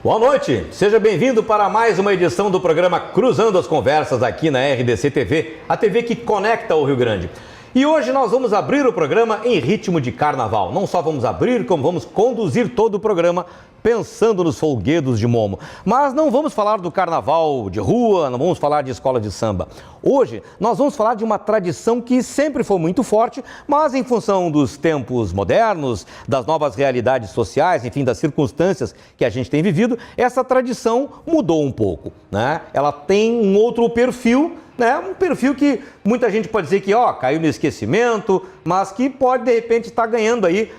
Boa noite, seja bem-vindo para mais uma edição do programa Cruzando as Conversas aqui na RDC TV, a TV que conecta o Rio Grande. E hoje nós vamos abrir o programa em ritmo de carnaval. Não só vamos abrir, como vamos conduzir todo o programa pensando nos folguedos de Momo. Mas não vamos falar do carnaval de rua, não vamos falar de escola de samba. Hoje nós vamos falar de uma tradição que sempre foi muito forte, mas em função dos tempos modernos, das novas realidades sociais, enfim, das circunstâncias que a gente tem vivido, essa tradição mudou um pouco, né? Ela tem um outro perfil, né? Um perfil que muita gente pode dizer que caiu no esquecimento, mas que pode de repente estar ganhando aí,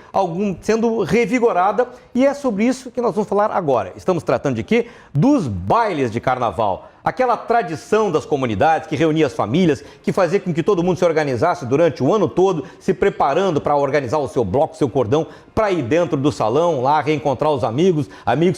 sendo revigorada, e é sobre isso que nós vamos falar agora. Estamos tratando de quê? Dos bailes de carnaval. Aquela tradição das comunidades que reunia as famílias, que fazia com que todo mundo se organizasse durante o ano todo, se preparando para organizar o seu bloco, o seu cordão, para ir dentro do salão, lá reencontrar os amigos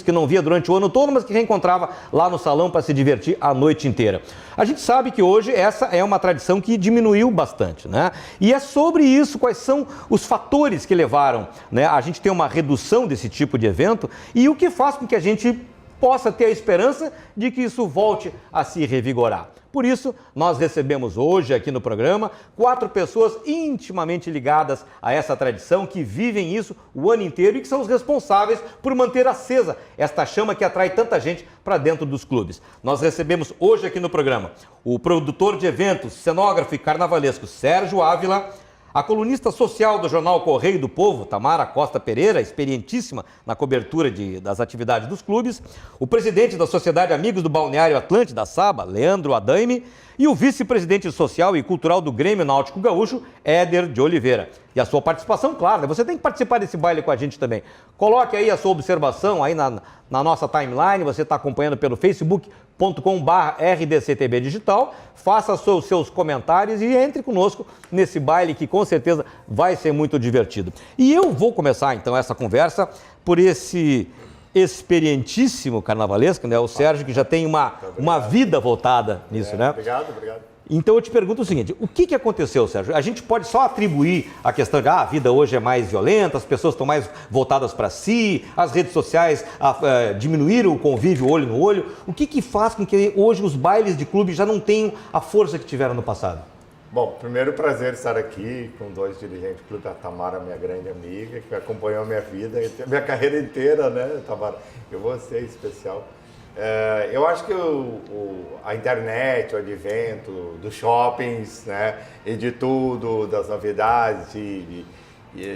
que não via durante o ano todo, mas que reencontrava lá no salão para se divertir a noite inteira. A gente sabe que hoje essa é uma tradição que diminuiu bastante, né? E é sobre isso, quais são os fatores que levaram, né, a gente ter uma redução desse tipo de evento e o que faz com que a gente possa ter a esperança de que isso volte a se revigorar. Por isso, nós recebemos hoje aqui no programa 4 pessoas intimamente ligadas a essa tradição, que vivem isso o ano inteiro e que são os responsáveis por manter acesa esta chama que atrai tanta gente para dentro dos clubes. Nós recebemos hoje aqui no programa o produtor de eventos, cenógrafo e carnavalesco Sérgio Ávila, a colunista social do jornal Correio do Povo, Tamara Costa Pereira, experientíssima na cobertura das atividades dos clubes, o presidente da Sociedade Amigos do Balneário Atlântida, Saba, Leandro Adaime, e o vice-presidente social e cultural do Grêmio Náutico Gaúcho, Éder de Oliveira. E a sua participação, claro, você tem que participar desse baile com a gente também. Coloque aí a sua observação aí na nossa timeline, você está acompanhando pelo facebook.com/RDCTV Digital, faça os seus comentários e entre conosco nesse baile que com certeza vai ser muito divertido. E eu vou começar então essa conversa por esse experientíssimo carnavalesco, né? O Sérgio, que já tem uma vida voltada nisso, né? Obrigado. Então eu te pergunto o seguinte, o que aconteceu, Sérgio? A gente pode só atribuir a questão de a vida hoje é mais violenta, as pessoas estão mais voltadas para si, as redes sociais diminuíram o convívio olho no olho. O que faz com que hoje os bailes de clube já não tenham a força que tiveram no passado? Bom, primeiro prazer estar aqui com 2 dirigentes do clube, a Tamara, minha grande amiga, que acompanhou a minha vida, minha carreira inteira, né, Tamara? E você, em especial. Eu acho que a internet, o advento dos shoppings, né, e de tudo, das novidades,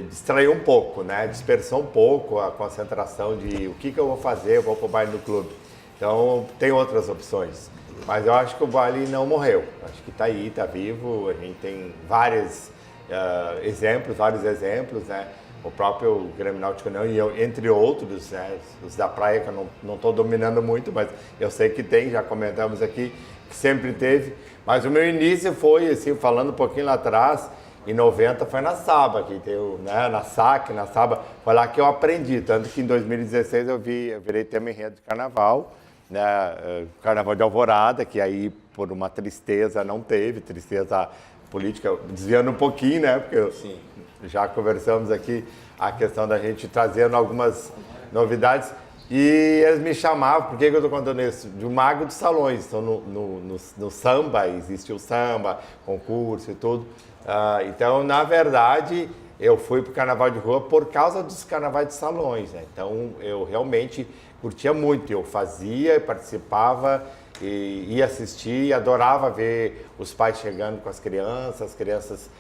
distraiu um pouco, né, dispersou um pouco a concentração de o que eu vou fazer, eu vou para o baile do clube. Então, tem outras opções. Mas eu acho que o baile não morreu. Acho que está aí, está vivo. A gente tem vários exemplos, né? O próprio Grêmio Náutico União, e entre outros, né? Os da praia, que eu não estou dominando muito, mas eu sei que tem, já comentamos aqui, que sempre teve. Mas o meu início foi, assim, falando um pouquinho lá atrás, em 90 foi na Saba, que tem né, na SAC, na Saba, foi lá que eu aprendi. Tanto que em 2016 eu virei tema enredo de carnaval, né, Carnaval de Alvorada, que aí por uma tristeza não teve, tristeza política, desviando um pouquinho, né, porque Sim. Já conversamos aqui a questão da gente trazendo algumas novidades, e eles me chamavam, por que eu estou contando isso? De um mago dos salões. Então no samba, existe o samba, concurso e tudo, então na verdade eu fui para o carnaval de rua por causa dos carnavais de salões, né? Então eu realmente curtia muito, eu fazia, participava e ia assistir, adorava ver os pais chegando com as crianças,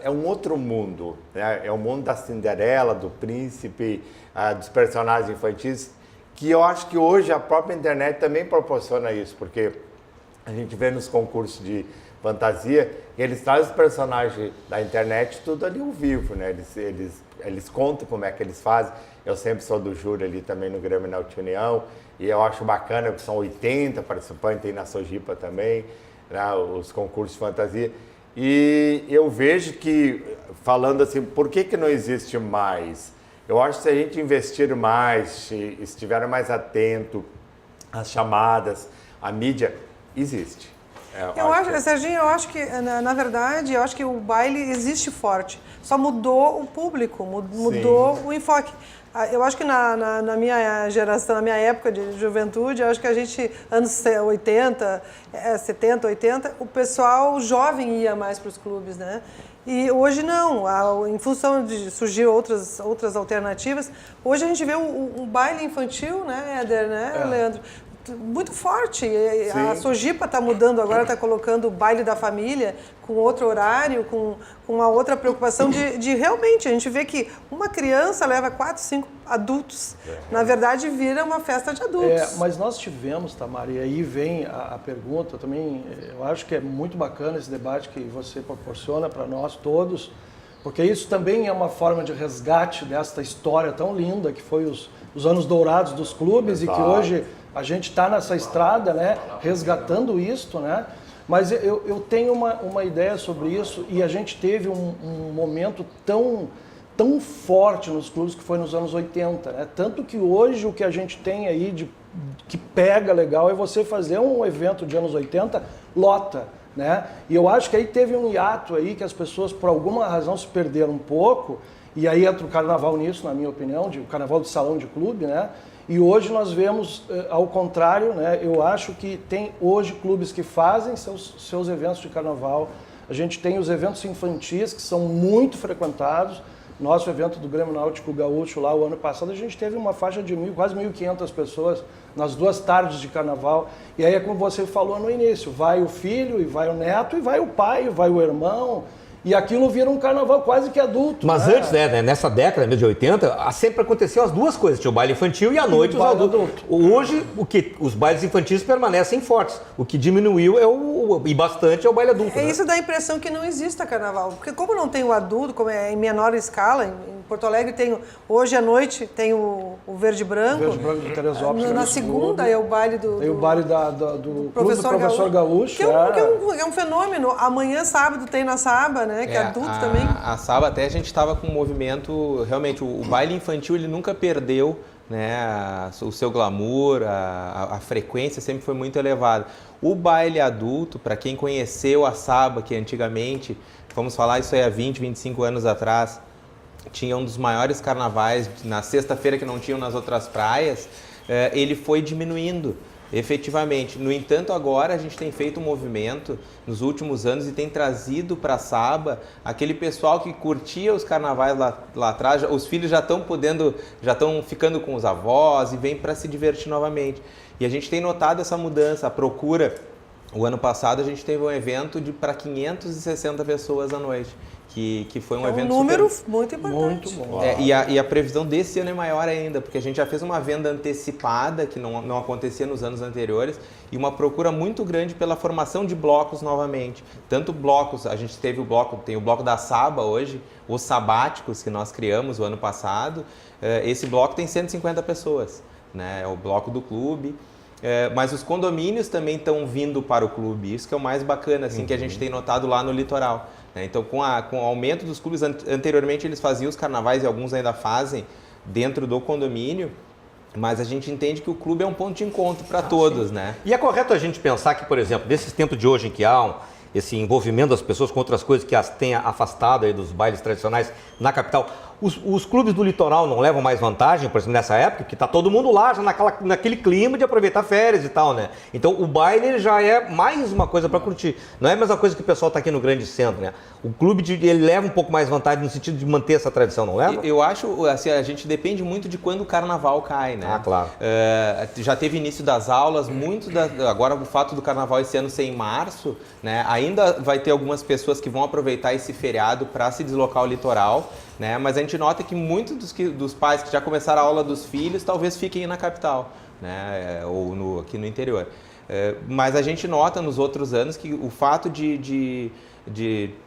é um outro mundo, né? É o mundo da Cinderela, do príncipe, dos personagens infantis, que eu acho que hoje a própria internet também proporciona isso, porque a gente vê nos concursos de fantasia, eles trazem os personagens da internet tudo ali ao vivo, né? Eles contam como é que eles fazem. Eu sempre sou do júri ali também no Grêmio Náutico União, e eu acho bacana que são 80 participantes, tem na Sojipa também, né? Os concursos de fantasia. E eu vejo que, falando assim, por que não existe mais? Eu acho que se a gente investir mais, se estiver mais atento às chamadas, à mídia, existe. Serginho, eu acho que, na verdade, eu acho que o baile existe forte. Só mudou o público, mudou o enfoque. Eu acho que na minha geração, na minha época de juventude, eu acho que a gente, anos 80, 70, 80, o pessoal jovem ia mais para os clubes, né? E hoje não, em função de surgir outras alternativas, hoje a gente vê o baile infantil, né, Éder, né, Leandro? Muito forte. A Sojipa está mudando agora, está colocando o baile da família com outro horário, com uma outra preocupação de realmente, a gente vê que uma criança leva 4, 5 adultos. Na verdade, vira uma festa de adultos. Mas nós tivemos, Tamara, e aí vem a pergunta também, eu acho que é muito bacana esse debate que você proporciona para nós todos, porque isso também é uma forma de resgate desta história tão linda que foi os anos dourados dos clubes. Exato. E que hoje a gente está nessa estrada, né, resgatando isto, né? Mas eu tenho uma ideia sobre isso, e a gente teve um momento tão forte nos clubes que foi nos anos 80, né? Tanto que hoje o que a gente tem aí que pega legal é você fazer um evento de anos 80, lota, né? E eu acho que aí teve um hiato aí que as pessoas por alguma razão se perderam um pouco, e aí entra o carnaval nisso, na minha opinião, o carnaval de salão de clube, né? E hoje nós vemos ao contrário, né? Eu acho que tem hoje clubes que fazem seus eventos de carnaval. A gente tem os eventos infantis que são muito frequentados. Nosso evento do Grêmio Náutico Gaúcho lá o ano passado, a gente teve uma faixa de quase 1.500 pessoas nas 2 tardes de carnaval. E aí é como você falou no início, vai o filho, e vai o neto, e vai o pai, e vai o irmão. E aquilo vira um carnaval quase que adulto. Mas antes, né, nessa década mesmo de 80, sempre aconteciam as duas coisas. Tinha o baile infantil e à noite os adultos. Hoje, os bailes infantis permanecem fortes. O que diminuiu e bastante é o baile adulto. Isso dá a impressão que não exista carnaval. Porque como não tem o adulto, como é em menor escala, em Porto Alegre tem hoje à noite tem o Verde Branco. O Verde Branco de Teresópolis. Na segunda é o baile do o baile do Professor Gaúcho. Que é um fenômeno. Amanhã, sábado, tem na Saba, né? Que é adulto também. A Saba, até a gente estava com um movimento, realmente, o baile infantil ele nunca perdeu, né, o seu glamour, a frequência sempre foi muito elevada. O baile adulto, para quem conheceu a Saba, que antigamente, vamos falar isso aí há 20, 25 anos atrás, tinha um dos maiores carnavais na sexta-feira que não tinham nas outras praias, ele foi diminuindo. Efetivamente. No entanto, agora a gente tem feito um movimento nos últimos anos e tem trazido para a Saba aquele pessoal que curtia os carnavais lá atrás, os filhos já estão ficando com os avós e vêm para se divertir novamente. E a gente tem notado essa mudança, a procura. O ano passado a gente teve um evento para 560 pessoas à noite. Que foi um evento número muito importante. Muito bom. E a previsão desse ano é maior ainda, porque a gente já fez uma venda antecipada, que não acontecia nos anos anteriores, e uma procura muito grande pela formação de blocos novamente. Tanto blocos, a gente tem o bloco da Saba hoje, os sabáticos que nós criamos o ano passado, esse bloco tem 150 pessoas, né? É o bloco do clube. Mas os condomínios também estão vindo para o clube, isso que é o mais bacana, assim, que a gente tem notado lá no litoral. Então, com o aumento dos clubes, anteriormente eles faziam os carnavais e alguns ainda fazem dentro do condomínio, mas a gente entende que o clube é um ponto de encontro para todos, sim. Né? E é correto a gente pensar que, por exemplo, nesses tempos de hoje em que há esse envolvimento das pessoas com outras coisas que as tenha afastado aí dos bailes tradicionais na capital, os clubes do litoral não levam mais vantagem, por exemplo, nessa época, que está todo mundo lá, já naquele clima de aproveitar férias e tal, né? Então, o baile ele já é mais uma coisa para curtir. Não é a mesma coisa que o pessoal está aqui no grande centro, né? O clube, ele leva um pouco mais vantagem no sentido de manter essa tradição, não leva? Eu acho, assim, a gente depende muito de quando o carnaval cai, né? Ah, claro. Já teve início das aulas, agora o fato do carnaval esse ano ser em março, né? Ainda vai ter algumas pessoas que vão aproveitar esse feriado para se deslocar ao litoral, né? Mas a gente nota que muitos dos pais que já começaram a aula dos filhos talvez fiquem na capital, né? Ou aqui no interior. Mas a gente nota nos outros anos que o fato de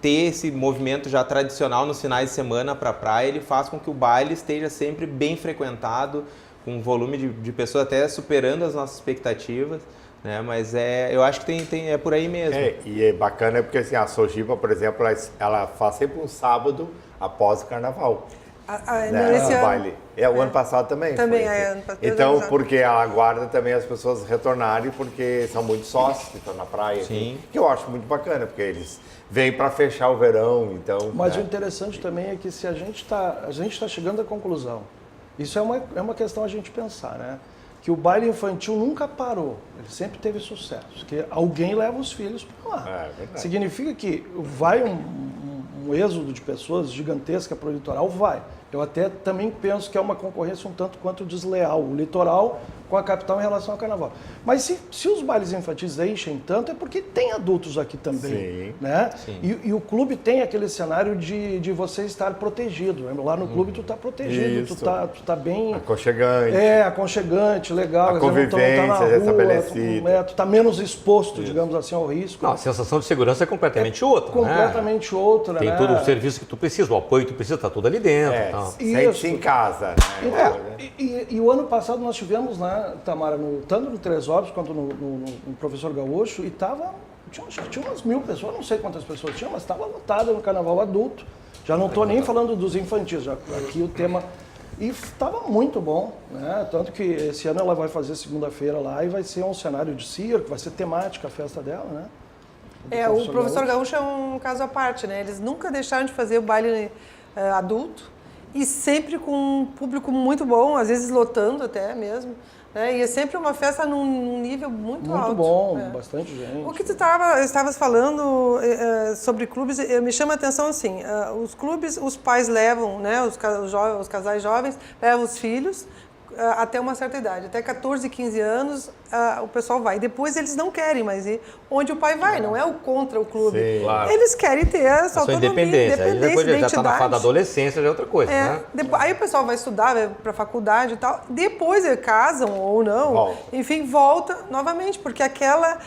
ter esse movimento já tradicional nos finais de semana para a praia, ele faz com que o baile esteja sempre bem frequentado, com um volume de pessoas até superando as nossas expectativas. Né? Mas eu acho que é por aí mesmo. E é bacana porque assim, a Sojipa, por exemplo, ela faz sempre um sábado após o carnaval. Esse baile. O ano passado também. Também foi, ano passado. Então, porque ela aguarda também as pessoas retornarem, porque são muitos sócios que estão na praia. Sim. Que eu acho muito bacana, porque eles vêm para fechar o verão, então... Mas o interessante também é que se a gente está chegando à conclusão Isso é uma questão a gente pensar, né? Que o baile infantil nunca parou, ele sempre teve sucesso, porque alguém leva os filhos para lá. Verdade. Significa que vai um êxodo de pessoas gigantesca para o litoral? Vai. Eu até também penso que é uma concorrência um tanto quanto desleal, o litoral com a capital em relação ao carnaval. Mas se os bailes infantis enchem tanto, é porque tem adultos aqui também. Sim. Né? Sim. E o clube tem aquele cenário de você estar protegido. Lá no clube tu está protegido, Isso. tu tá bem... Aconchegante. Aconchegante, legal. A quer dizer, convivência não tá na rua, estabelecida. tu tá menos exposto, digamos assim, ao risco. Não, a sensação de segurança é completamente outra, né? Completamente outra, Tem né? todo o serviço que tu precisa, o apoio que tu precisa, tá tudo ali dentro. É, Então. sente-se em casa. Né? Então, e o ano passado nós tivemos, né, Tamara, tanto no Tresópolis quanto no Professor Gaúcho, e acho que tinha umas 1000 pessoas, não sei quantas pessoas tinha, mas estava lotada no carnaval adulto. Já não estou nem falando dos infantis, já aqui o tema... E estava muito bom, né? Tanto que esse ano ela vai fazer segunda-feira lá e vai ser um cenário de circo, vai ser temática a festa dela, né? O Professor Gaúcho é um caso à parte, né? Eles nunca deixaram de fazer o baile adulto e sempre com um público muito bom, às vezes lotando até mesmo. Né? E é sempre uma festa num nível muito alto. Muito bom, né? bastante gente. O que tu estavas falando sobre clubes, me chama a atenção assim, os clubes, os pais levam, né, os casais jovens, levam os filhos até uma certa idade, até 14, 15 anos o pessoal vai. Depois eles não querem mais ir onde o pai vai, não é o contra o clube. Sim, claro. Eles querem ter a sua autonomia, independência. Aí depois já está na fase da identidade. adolescência, já é outra coisa, né? Aí o pessoal vai estudar, vai para a faculdade e tal, depois eles casam ou não, Volta. enfim, volta novamente, porque aquela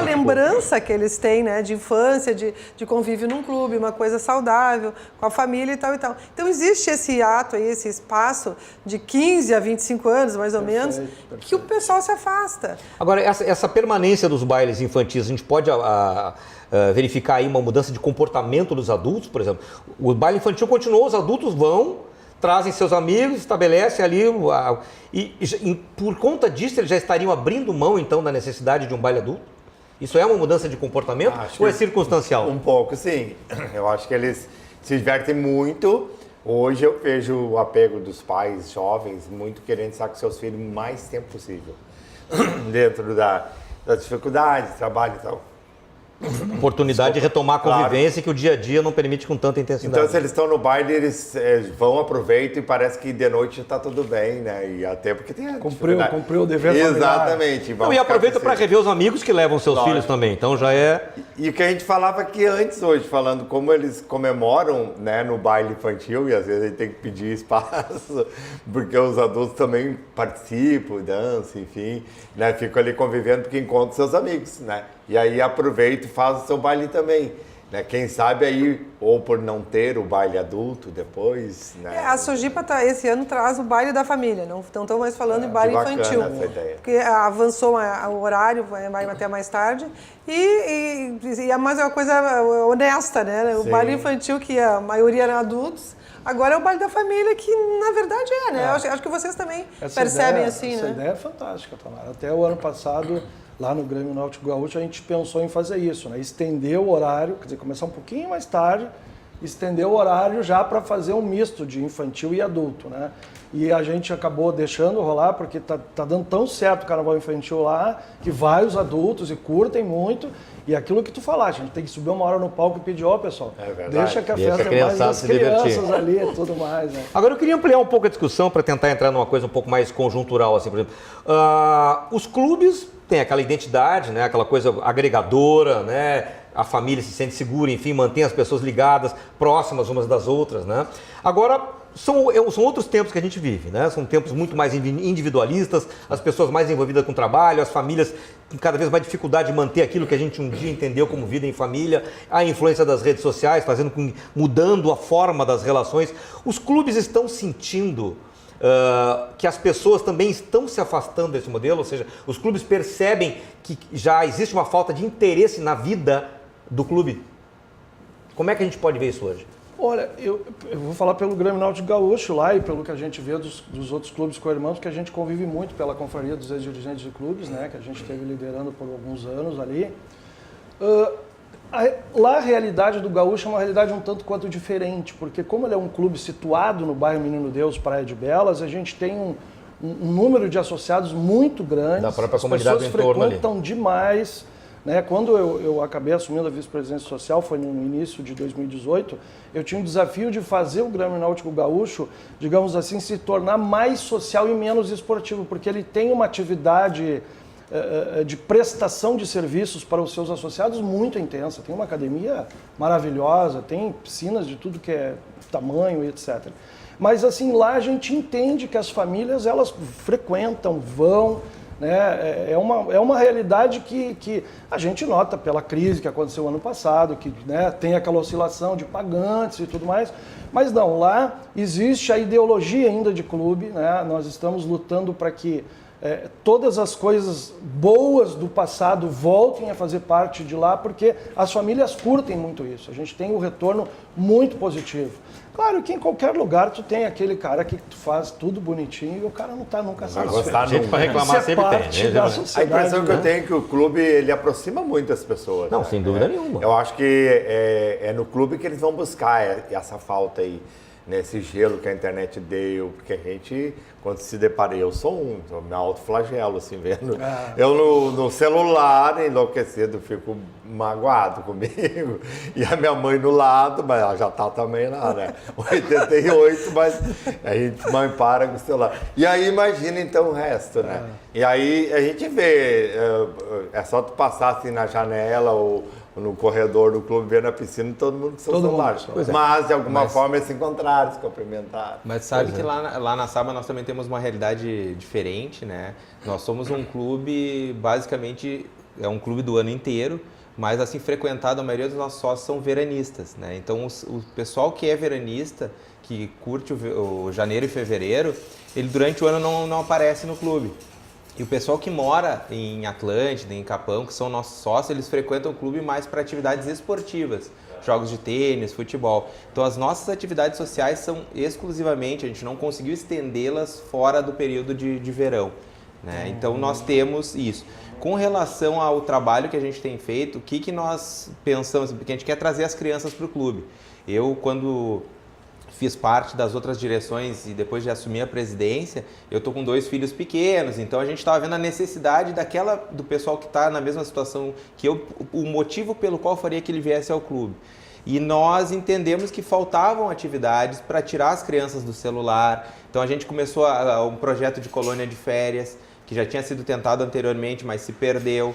lembrança que eles têm, né, de infância, de convívio num clube, uma coisa saudável, com a família e tal e tal. Então existe esse ato aí, esse espaço de 15 a 25 anos, mais ou menos, que o pessoal se afasta. Agora, essa permanência dos bailes infantis, a gente pode verificar aí uma mudança de comportamento dos adultos, por exemplo. O baile infantil continuou, os adultos vão, trazem seus amigos, estabelecem ali, por conta disso eles já estariam abrindo mão, então, da necessidade de um baile adulto? Isso é uma mudança de comportamento ou é circunstancial? Um pouco, sim. Eu acho que eles se divertem muito. Hoje eu vejo o apego dos pais jovens muito querendo estar com seus filhos o mais tempo possível. Dentro das dificuldades, trabalho e tal. Oportunidade de retomar a convivência que o dia a dia não permite com tanta intensidade. Então, se eles estão no baile, eles vão, aproveitam e parece que de noite está tudo bem, né? E até porque tem a dificuldade. Cumpriu o dever familiar. Exatamente. Não, e aproveita para rever os amigos que levam seus filhos também. Então já é... E o que a gente falava aqui antes hoje, falando como eles comemoram, né, no baile infantil, e às vezes a gente tem que pedir espaço, porque os adultos também participam, dançam, enfim, né? Ficam ali convivendo porque encontram seus amigos, né? E aí aproveita e faz o seu baile também. Né? Quem sabe aí, ou por não ter o baile adulto depois, né? A Sojipa esse ano traz o baile da família, não estão mais falando em baile bacana infantil. essa ideia. Porque avançou o horário, vai até mais tarde, e é mais uma coisa honesta, né? O Sim. baile infantil, que a maioria eram adultos, agora é o baile da família, que na verdade né? Acho que vocês também percebem assim, essa né? Essa ideia é fantástica, Tamara. Até o ano passado, lá no Grêmio Náutico Gaúcho, a gente pensou em fazer isso, né? Estender o horário, quer dizer, começar um pouquinho mais tarde, estender o horário já para fazer um misto de infantil e adulto, né? E a gente acabou deixando rolar, porque tá dando tão certo o carnaval infantil lá, que vai os adultos e curtem muito. E aquilo que tu falaste, a gente tem que subir uma hora no palco e pedir, pessoal, deixa que a festa é mais as crianças ali e tudo mais, né? Agora eu queria ampliar um pouco a discussão para tentar entrar numa coisa um pouco mais conjuntural, assim, por exemplo. Os clubes têm aquela identidade, né, aquela coisa agregadora, né? A família se sente segura, enfim, mantém as pessoas ligadas, próximas umas das outras, né? Agora, são outros tempos que a gente vive, né? São tempos muito mais individualistas, as pessoas mais envolvidas com o trabalho, as famílias com cada vez mais dificuldade de manter aquilo que a gente um dia entendeu como vida em família, a influência das redes sociais, mudando a forma das relações. Os clubes estão sentindo que as pessoas também estão se afastando desse modelo, ou seja, os clubes percebem que já existe uma falta de interesse na vida do clube. Como é que a gente pode ver isso hoje? Olha, eu vou falar pelo Grêmio Náutico Gaúcho lá e pelo que a gente vê dos outros clubes co-irmãos, que a gente convive muito pela confraria dos ex-dirigentes de clubes, né, que a gente esteve liderando por alguns anos ali. Lá a realidade do Gaúcho é uma realidade um tanto quanto diferente, porque como ele é um clube situado no bairro Menino Deus, Praia de Belas, a gente tem um número de associados muito grande. Da própria comunidade do entorno. As pessoas frequentam demais. Né? Quando eu acabei assumindo a vice-presidência social, foi no início de 2018, eu tinha um desafio de fazer o Grêmio Náutico Gaúcho, digamos assim, se tornar mais social e menos esportivo, porque ele tem uma atividade de prestação de serviços para os seus associados muito intensa. Tem uma academia maravilhosa, tem piscinas de tudo que é tamanho e etc. Mas assim, lá a gente entende que as famílias, elas frequentam, vão, né? É uma realidade que a gente nota pela crise que aconteceu ano passado, que, né, tem aquela oscilação de pagantes e tudo mais, mas não, lá existe a ideologia ainda de clube, né? Nós estamos lutando para que todas as coisas boas do passado voltem a fazer parte de lá, porque as famílias curtem muito isso. A gente tem um retorno muito positivo. Claro que em qualquer lugar tu tem aquele cara que tu faz tudo bonitinho e o cara não está nunca satisfeito. Gente para reclamar sempre tem, né? A impressão que eu tenho é que o clube, ele aproxima muito as pessoas. Não, né? sem dúvida nenhuma. Eu acho que é no clube que eles vão buscar essa falta aí, né? Esse gelo que a internet deu, porque a gente, quando se depara, eu me autoflagelo, assim, vendo. Eu no celular, enlouquecido, fico magoado comigo. E a minha mãe no lado, mas ela já tá também lá, né? 88, mas a gente não para com o celular. E aí imagina então o resto, né? E aí a gente vê, é só tu passar assim na janela ou no corredor do clube, ver na piscina, todo mundo com seu celular. Mas, de alguma forma, eles se encontraram, se cumprimentaram. Mas sabe que lá na Saba nós também temos uma realidade diferente, né? Nós somos um clube, basicamente, é um clube do ano inteiro, mas assim, frequentado, a maioria dos nossos sócios são veranistas, né? Então, o pessoal que é veranista, que curte o janeiro e fevereiro, ele durante o ano não aparece no clube. E o pessoal que mora em Atlântida, em Capão, que são nossos sócios, eles frequentam o clube mais para atividades esportivas, jogos de tênis, futebol. Então as nossas atividades sociais são exclusivamente, a gente não conseguiu estendê-las fora do período de verão, né? Então nós temos isso. Com relação ao trabalho que a gente tem feito, o que nós pensamos? Porque a gente quer trazer as crianças para o clube. Eu, quando fiz parte das outras direções e depois de assumir a presidência, eu tô com 2 filhos pequenos, então a gente estava vendo a necessidade do pessoal que está na mesma situação que eu, o motivo pelo qual faria que ele viesse ao clube. E nós entendemos que faltavam atividades para tirar as crianças do celular, então a gente começou um projeto de colônia de férias, que já tinha sido tentado anteriormente, mas se perdeu.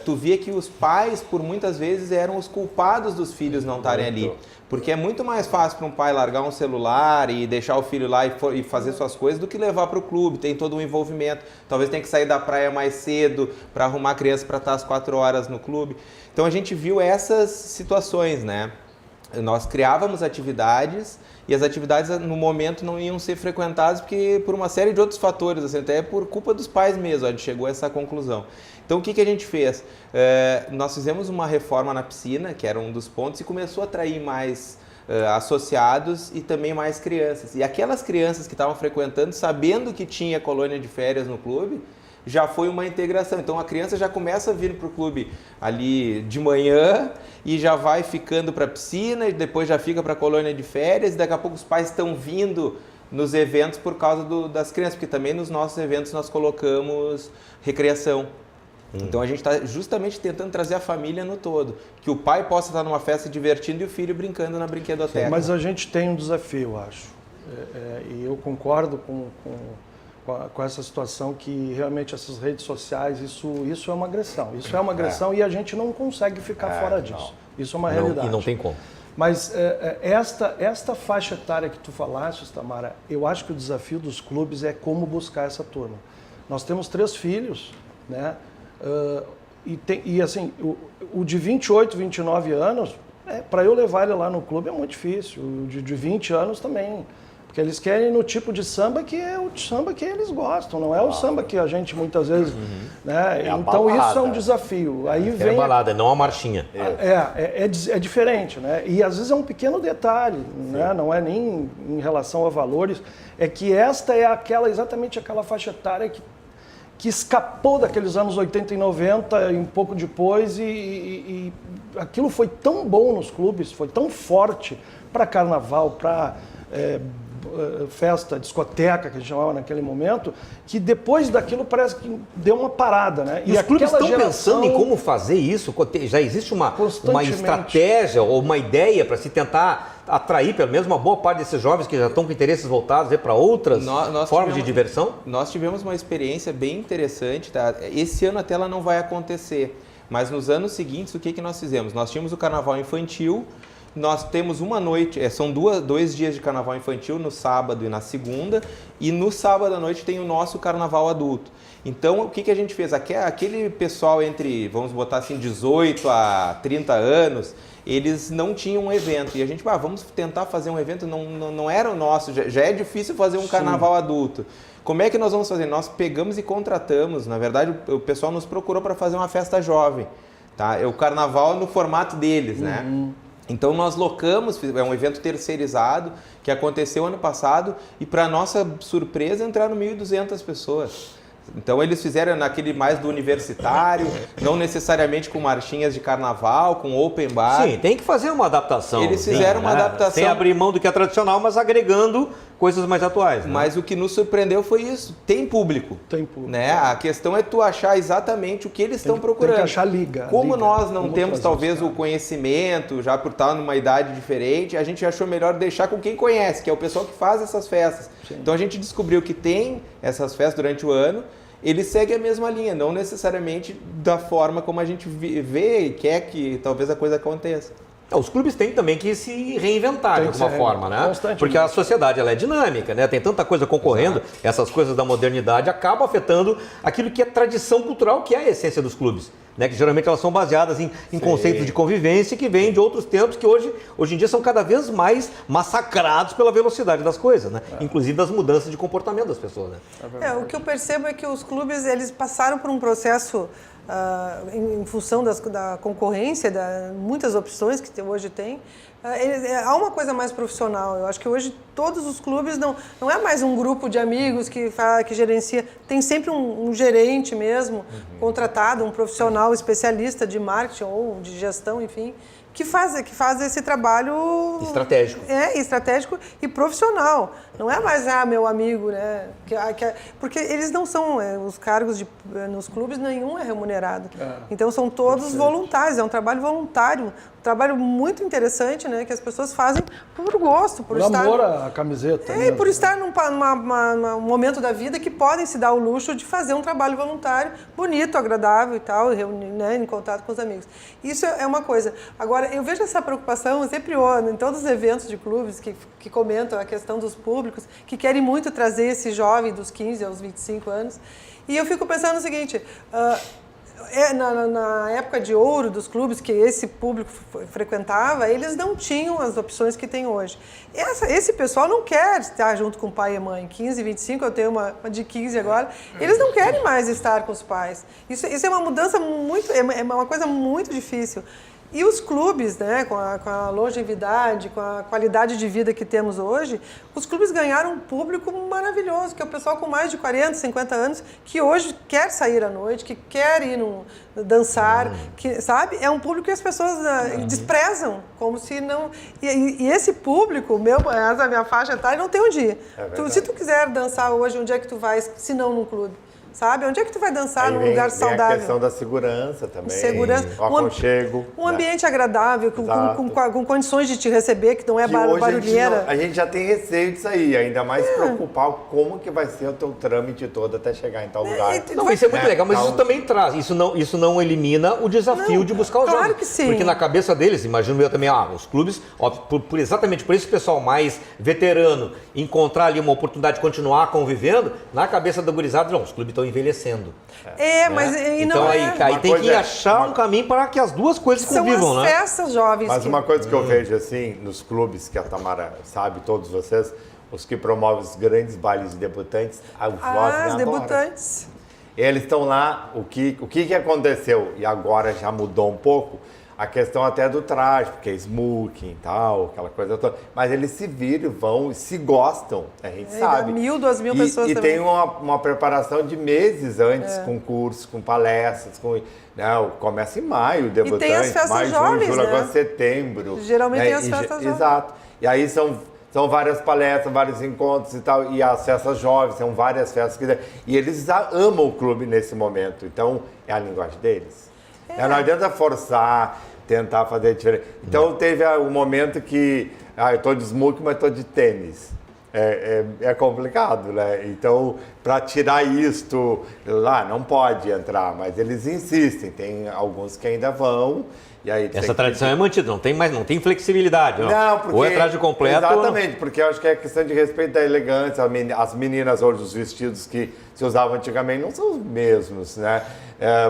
Tu via que os pais, por muitas vezes, eram os culpados dos filhos não estarem ali. Porque é muito mais fácil para um pai largar um celular e deixar o filho lá e fazer suas coisas do que levar para o clube, tem todo um envolvimento. Talvez tenha que sair da praia mais cedo para arrumar a criança para estar às 4 horas no clube. Então a gente viu essas situações, né? Nós criávamos atividades e as atividades no momento não iam ser frequentadas porque por uma série de outros fatores, assim, até por culpa dos pais mesmo, a gente chegou a essa conclusão. Então o que a gente fez? Nós fizemos uma reforma na piscina, que era um dos pontos, e começou a atrair mais associados e também mais crianças. E aquelas crianças que estavam frequentando, sabendo que tinha colônia de férias no clube, já foi uma integração. Então a criança já começa a vir para o clube ali de manhã e já vai ficando para a piscina e depois já fica para a colônia de férias e daqui a pouco os pais estão vindo nos eventos por causa das crianças, porque também nos nossos eventos nós colocamos recreação. Então a gente está justamente tentando trazer a família no todo, que o pai possa estar numa festa divertindo e o filho brincando na brinquedoteca. Mas a gente tem um desafio, eu acho, e eu concordo com essa situação que realmente essas redes sociais, isso é uma agressão. Isso é uma agressão e a gente não consegue ficar fora disso. Isso é uma realidade. E não tem como. Mas esta faixa etária que tu falaste, Tamara, eu acho que o desafio dos clubes é como buscar essa turma. Nós temos 3 filhos, né? E assim, o de 28, 29 anos, para eu levar ele lá no clube é muito difícil. O de 20 anos também. Porque eles querem no tipo de samba que é o samba que eles gostam, não é o samba que a gente muitas vezes... Né? Então balada. isso é um desafio. Aí vem a balada, não a marchinha. É diferente, né? E às vezes é um pequeno detalhe, né? Não é nem em relação a valores, é que esta é exatamente aquela faixa etária que escapou daqueles anos 80 e 90, um pouco depois, e aquilo foi tão bom nos clubes, foi tão forte para carnaval, para festa, discoteca, que a gente chamava naquele momento, que depois daquilo parece que deu uma parada, né? E os clubes aquela estão pensando em geração- como fazer isso? Já existe uma Constantemente. estratégia ou uma ideia para se tentar atrair pelo menos uma boa parte desses jovens que já estão com interesses voltados para outras Nós formas de tivemos- diversão? Nós tivemos uma experiência bem interessante, tá? Esse ano até ela não vai acontecer, mas nos anos seguintes o que nós fizemos? Nós tínhamos o carnaval infantil, nós temos uma noite, são 2 dias de carnaval infantil, no sábado e na segunda, e no sábado à noite tem o nosso carnaval adulto. Então, o que a gente fez? Aquele pessoal entre, vamos botar assim, 18 a 30 anos, eles não tinham um evento. E a gente, vamos tentar fazer um evento, não era o nosso, já é difícil fazer um carnaval adulto. Como é que nós vamos fazer? Nós pegamos e contratamos, na verdade, o pessoal nos procurou para fazer uma festa jovem. Tá? O carnaval no formato deles, né? Então nós locamos, é um evento terceirizado que aconteceu ano passado e para nossa surpresa entraram 1.200 pessoas. Então eles fizeram naquele mais do universitário, não necessariamente com marchinhas de carnaval, com open bar. Sim, tem que fazer uma adaptação. Eles fizeram uma adaptação. Sem abrir mão do que é tradicional, mas agregando coisas mais atuais. Né? Mas o que nos surpreendeu foi isso, tem público. Tem público. Né? A questão é tu achar exatamente o que eles estão procurando. Tem que achar liga. Como nós não Como temos trazer talvez os o caras. conhecimento, já por estar numa idade diferente, a gente achou melhor deixar com quem conhece, que é o pessoal que faz essas festas. Sim. Então a gente descobriu que tem essas festas durante o ano, ele segue a mesma linha, não necessariamente da forma como a gente vê e quer que talvez a coisa aconteça. Os clubes têm também que se reinventar Tem de que alguma se forma, né? constantemente. Porque a sociedade ela é dinâmica, né? Tem tanta coisa concorrendo, essas coisas da modernidade acabam afetando aquilo que é tradição cultural, que é a essência dos clubes, né? Que geralmente elas são baseadas em conceitos de convivência que vêm de outros tempos que hoje em dia são cada vez mais massacrados pela velocidade das coisas, né? Inclusive das mudanças de comportamento das pessoas, né? O que eu percebo é que os clubes eles passaram por um processo em função da concorrência, muitas opções que hoje tem. Há uma coisa mais profissional. Eu acho que hoje todos os clubes não é mais um grupo de amigos que gerencia. Tem sempre um gerente mesmo, contratado, um profissional especialista de marketing ou de gestão, enfim, que faz esse trabalho Estratégico. Estratégico e profissional. Não é mais, meu amigo, né? Porque eles não são, os cargos nos clubes, nenhum é remunerado. Então são todos voluntários, é um trabalho voluntário, um trabalho muito interessante, né? Que as pessoas fazem por gosto, por estar... amor à camiseta. E mesmo. por estar num momento da vida que podem se dar o luxo de fazer um trabalho voluntário, bonito, agradável e tal, né, em contato com os amigos. Isso é uma coisa. Agora, eu vejo essa preocupação, eu sempre em todos os eventos de clubes que comentam a questão dos públicos, que querem muito trazer esse jovem dos 15 aos 25 anos. E eu fico pensando no seguinte... Na época de ouro dos clubes que esse público frequentava, eles não tinham as opções que tem hoje. Esse pessoal não quer estar junto com o pai e mãe. 15, 25, eu tenho uma de 15 agora. Eles não querem mais estar com os pais. Isso é uma mudança é uma coisa muito difícil. E os clubes, né, com a longevidade, com a qualidade de vida que temos hoje, os clubes ganharam um público maravilhoso, que é o pessoal com mais de 40, 50 anos, que hoje quer sair à noite, que quer ir dançar, que, sabe? É um público que as pessoas desprezam, como se não... E esse público, a minha faixa etária, não tem onde ir. Se tu quiser dançar hoje, onde é que tu vai, se não num clube? Sabe? Onde é que tu vai dançar num lugar saudável? A questão da segurança também. Segurança. O aconchego. Um ambiente agradável, com condições de te receber, que não é barulheira. A gente já tem receio disso aí, ainda mais se preocupar como que vai ser o teu trâmite todo até chegar em tal lugar. Não, isso é muito legal, mas isso também traz, isso não elimina o desafio de buscar os jovens. Claro que sim. Porque na cabeça deles, imagino eu também, os clubes, exatamente por esse pessoal mais veterano encontrar ali uma oportunidade de continuar convivendo, na cabeça da gurizada, os clubes estão envelhecendo. Mas então não aí tem que achar um caminho para que as duas coisas convivam, são as festas jovens. Mas uma coisa que eu vejo assim, nos clubes, que a Tamara sabe, todos vocês, os que promovem os grandes bailes de debutantes, os jovens os debutantes. Eles estão lá, o que aconteceu? E agora já mudou um pouco. a questão até do traje, porque é smoking e tal, aquela coisa toda. Mas eles se viram, vão, se gostam, a gente sabe. 1.000, 2.000 pessoas e também. tem uma preparação de meses antes, com cursos, com palestras, começa em maio, o debutante, tem as festas maio, jovens, junho, julho, né? agosto, setembro. Geralmente né? tem as festas jovens. Exato. E aí são várias palestras, vários encontros e tal, e as festas jovens, são várias festas. E eles amam o clube nesse momento, então é a linguagem deles. Não adianta forçar, tentar fazer diferente. Então teve um momento que, eu tô de smoking, mas tô de tênis. É complicado, né? Então, para tirar isto lá, não pode entrar, mas eles insistem. Tem alguns que ainda vão. E aí Essa tradição é mantida, não tem flexibilidade, não. Não, porque... Ou é traje completo. Exatamente, porque eu acho que é questão de respeito da elegância. As meninas hoje, os vestidos que se usavam antigamente não são os mesmos, né?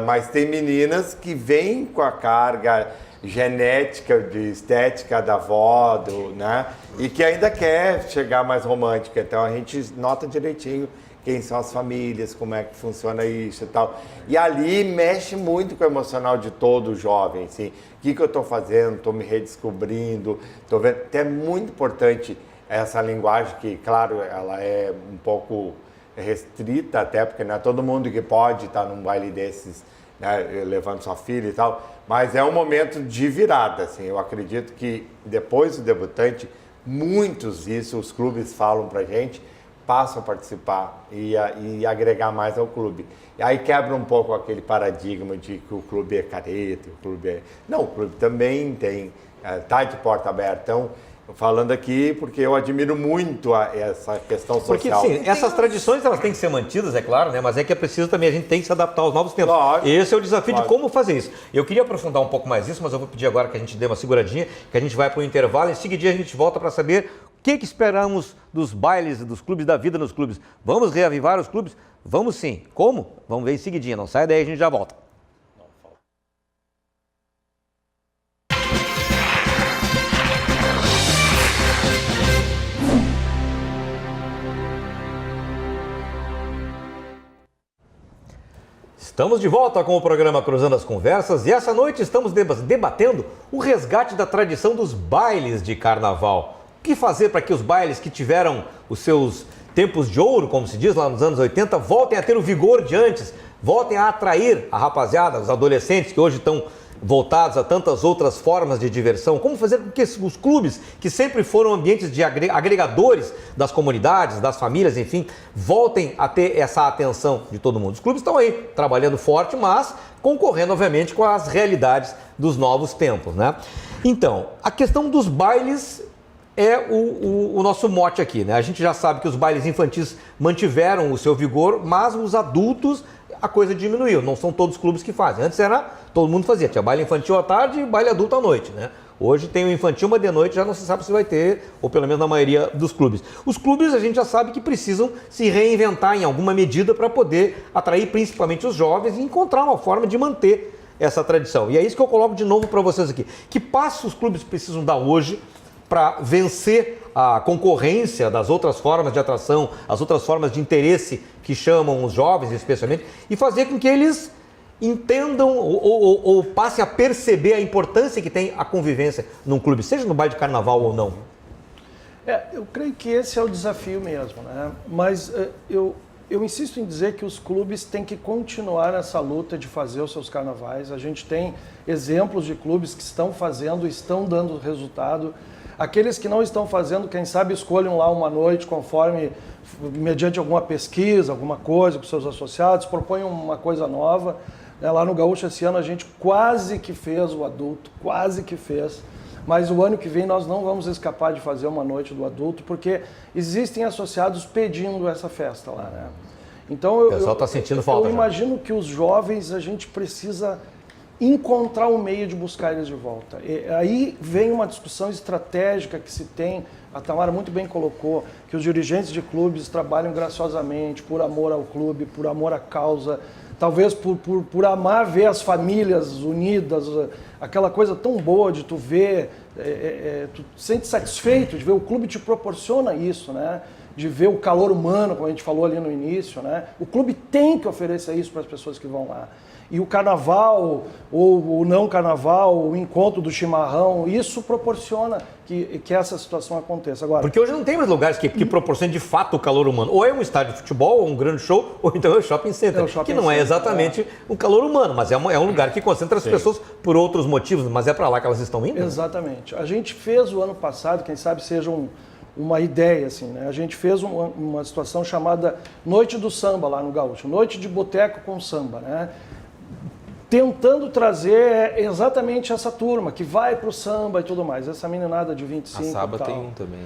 Mas tem meninas que vêm com a carga genética, de estética da avó, né? E que ainda quer chegar mais romântica. Então a gente nota direitinho quem são as famílias, como é que funciona isso e tal. E ali mexe muito com o emocional de todo jovem, assim. O que eu estou fazendo? Estou me redescobrindo, estou vendo. Então é muito importante essa linguagem que, claro, ela é um pouco restrita até, porque não é todo mundo que pode estar num baile desses, né, levando sua filha e tal, mas é um momento de virada, assim. Eu acredito que depois do debutante, os clubes falam pra gente, passam a participar e agregar mais ao clube. E aí quebra um pouco aquele paradigma de que o clube é careta, o clube é... Não, o clube também tá de porta aberta. Então, falando aqui porque eu admiro muito essa questão social. Porque, sim, essas tradições elas têm que ser mantidas, é claro, né? Mas é que é preciso também, a gente tem que se adaptar aos novos tempos. Lógico, esse é o desafio lógico. de como fazer isso. Eu queria aprofundar um pouco mais isso, mas eu vou pedir agora que a gente dê uma seguradinha, que a gente vai para o intervalo, em seguida a gente volta para saber o que esperamos dos bailes, dos clubes, da vida nos clubes. Vamos reavivar os clubes? Vamos sim. Como? Vamos ver em seguidinha. Não sai daí, a gente já volta. Estamos de volta com o programa Cruzando as Conversas e essa noite estamos debatendo o resgate da tradição dos bailes de carnaval. O que fazer para que os bailes que tiveram os seus tempos de ouro, como se diz lá nos anos 80, voltem a ter o vigor de antes, voltem a atrair a rapaziada, os adolescentes que hoje estão voltados a tantas outras formas de diversão. Como fazer com que os clubes, que sempre foram ambientes de agregadores das comunidades, das famílias, enfim, voltem a ter essa atenção de todo mundo. Os clubes estão aí trabalhando forte, mas concorrendo, obviamente, com as realidades dos novos tempos, né? Então, a questão dos bailes é o nosso mote aqui, né? A gente já sabe que os bailes infantis mantiveram o seu vigor, mas os adultos, a coisa diminuiu. Não são todos os clubes que fazem. Antes todo mundo fazia. Tinha baile infantil à tarde e baile adulto à noite, né? Hoje tem o infantil, mas de noite já não se sabe se vai ter, ou pelo menos na maioria dos clubes. Os clubes a gente já sabe que precisam se reinventar em alguma medida para poder atrair principalmente os jovens e encontrar uma forma de manter essa tradição. E é isso que eu coloco de novo para vocês aqui. Que passos os clubes precisam dar hoje para vencer a concorrência das outras formas de atração, as outras formas de interesse que chamam os jovens especialmente, e fazer com que eles entendam ou passem a perceber a importância que tem a convivência num clube, seja no baile de carnaval ou não. Eu creio que esse é o desafio mesmo, né? Mas eu insisto em dizer que os clubes têm que continuar nessa luta de fazer os seus carnavais. A gente tem exemplos de clubes que estão fazendo, estão dando resultado. Aqueles que não estão fazendo, quem sabe escolham lá uma noite conforme, mediante alguma pesquisa, alguma coisa com seus associados, propõem uma coisa nova. Lá no Gaúcho esse ano a gente quase que fez o adulto, quase que fez. Mas o ano que vem nós não vamos escapar de fazer uma noite do adulto, porque existem associados pedindo essa festa lá, né? Então o pessoal está sentindo falta. Eu imagino que os jovens, a gente precisa encontrar um meio de buscar eles de volta. E aí vem uma discussão estratégica que se tem, a Tamara muito bem colocou, que os dirigentes de clubes trabalham graciosamente, por amor ao clube, por amor à causa, talvez por amar ver as famílias unidas, aquela coisa tão boa de tu ver, tu te sente satisfeito de ver, o clube te proporciona isso, né? De ver o calor humano, como a gente falou ali no início, né? O clube tem que oferecer isso para as pessoas que vão lá. E o carnaval, ou o não carnaval, o encontro do chimarrão, isso proporciona que essa situação aconteça. Agora, Porque hoje não tem mais lugares que proporcionam de fato o calor humano. Ou é um estádio de futebol, ou um grande show, ou então é o shopping center. É o shopping que não é center, exatamente o calor humano, mas é um lugar que concentra as pessoas por outros motivos, mas é para lá que elas estão indo. exatamente. A gente fez o ano passado, quem sabe seja uma ideia, assim, né? A gente fez uma situação chamada Noite do Samba lá no Gaúcho, Noite de Boteco com Samba, né? Tentando trazer exatamente essa turma que vai pro samba e tudo mais, essa meninada de 25 A Saba e tal. tem um também.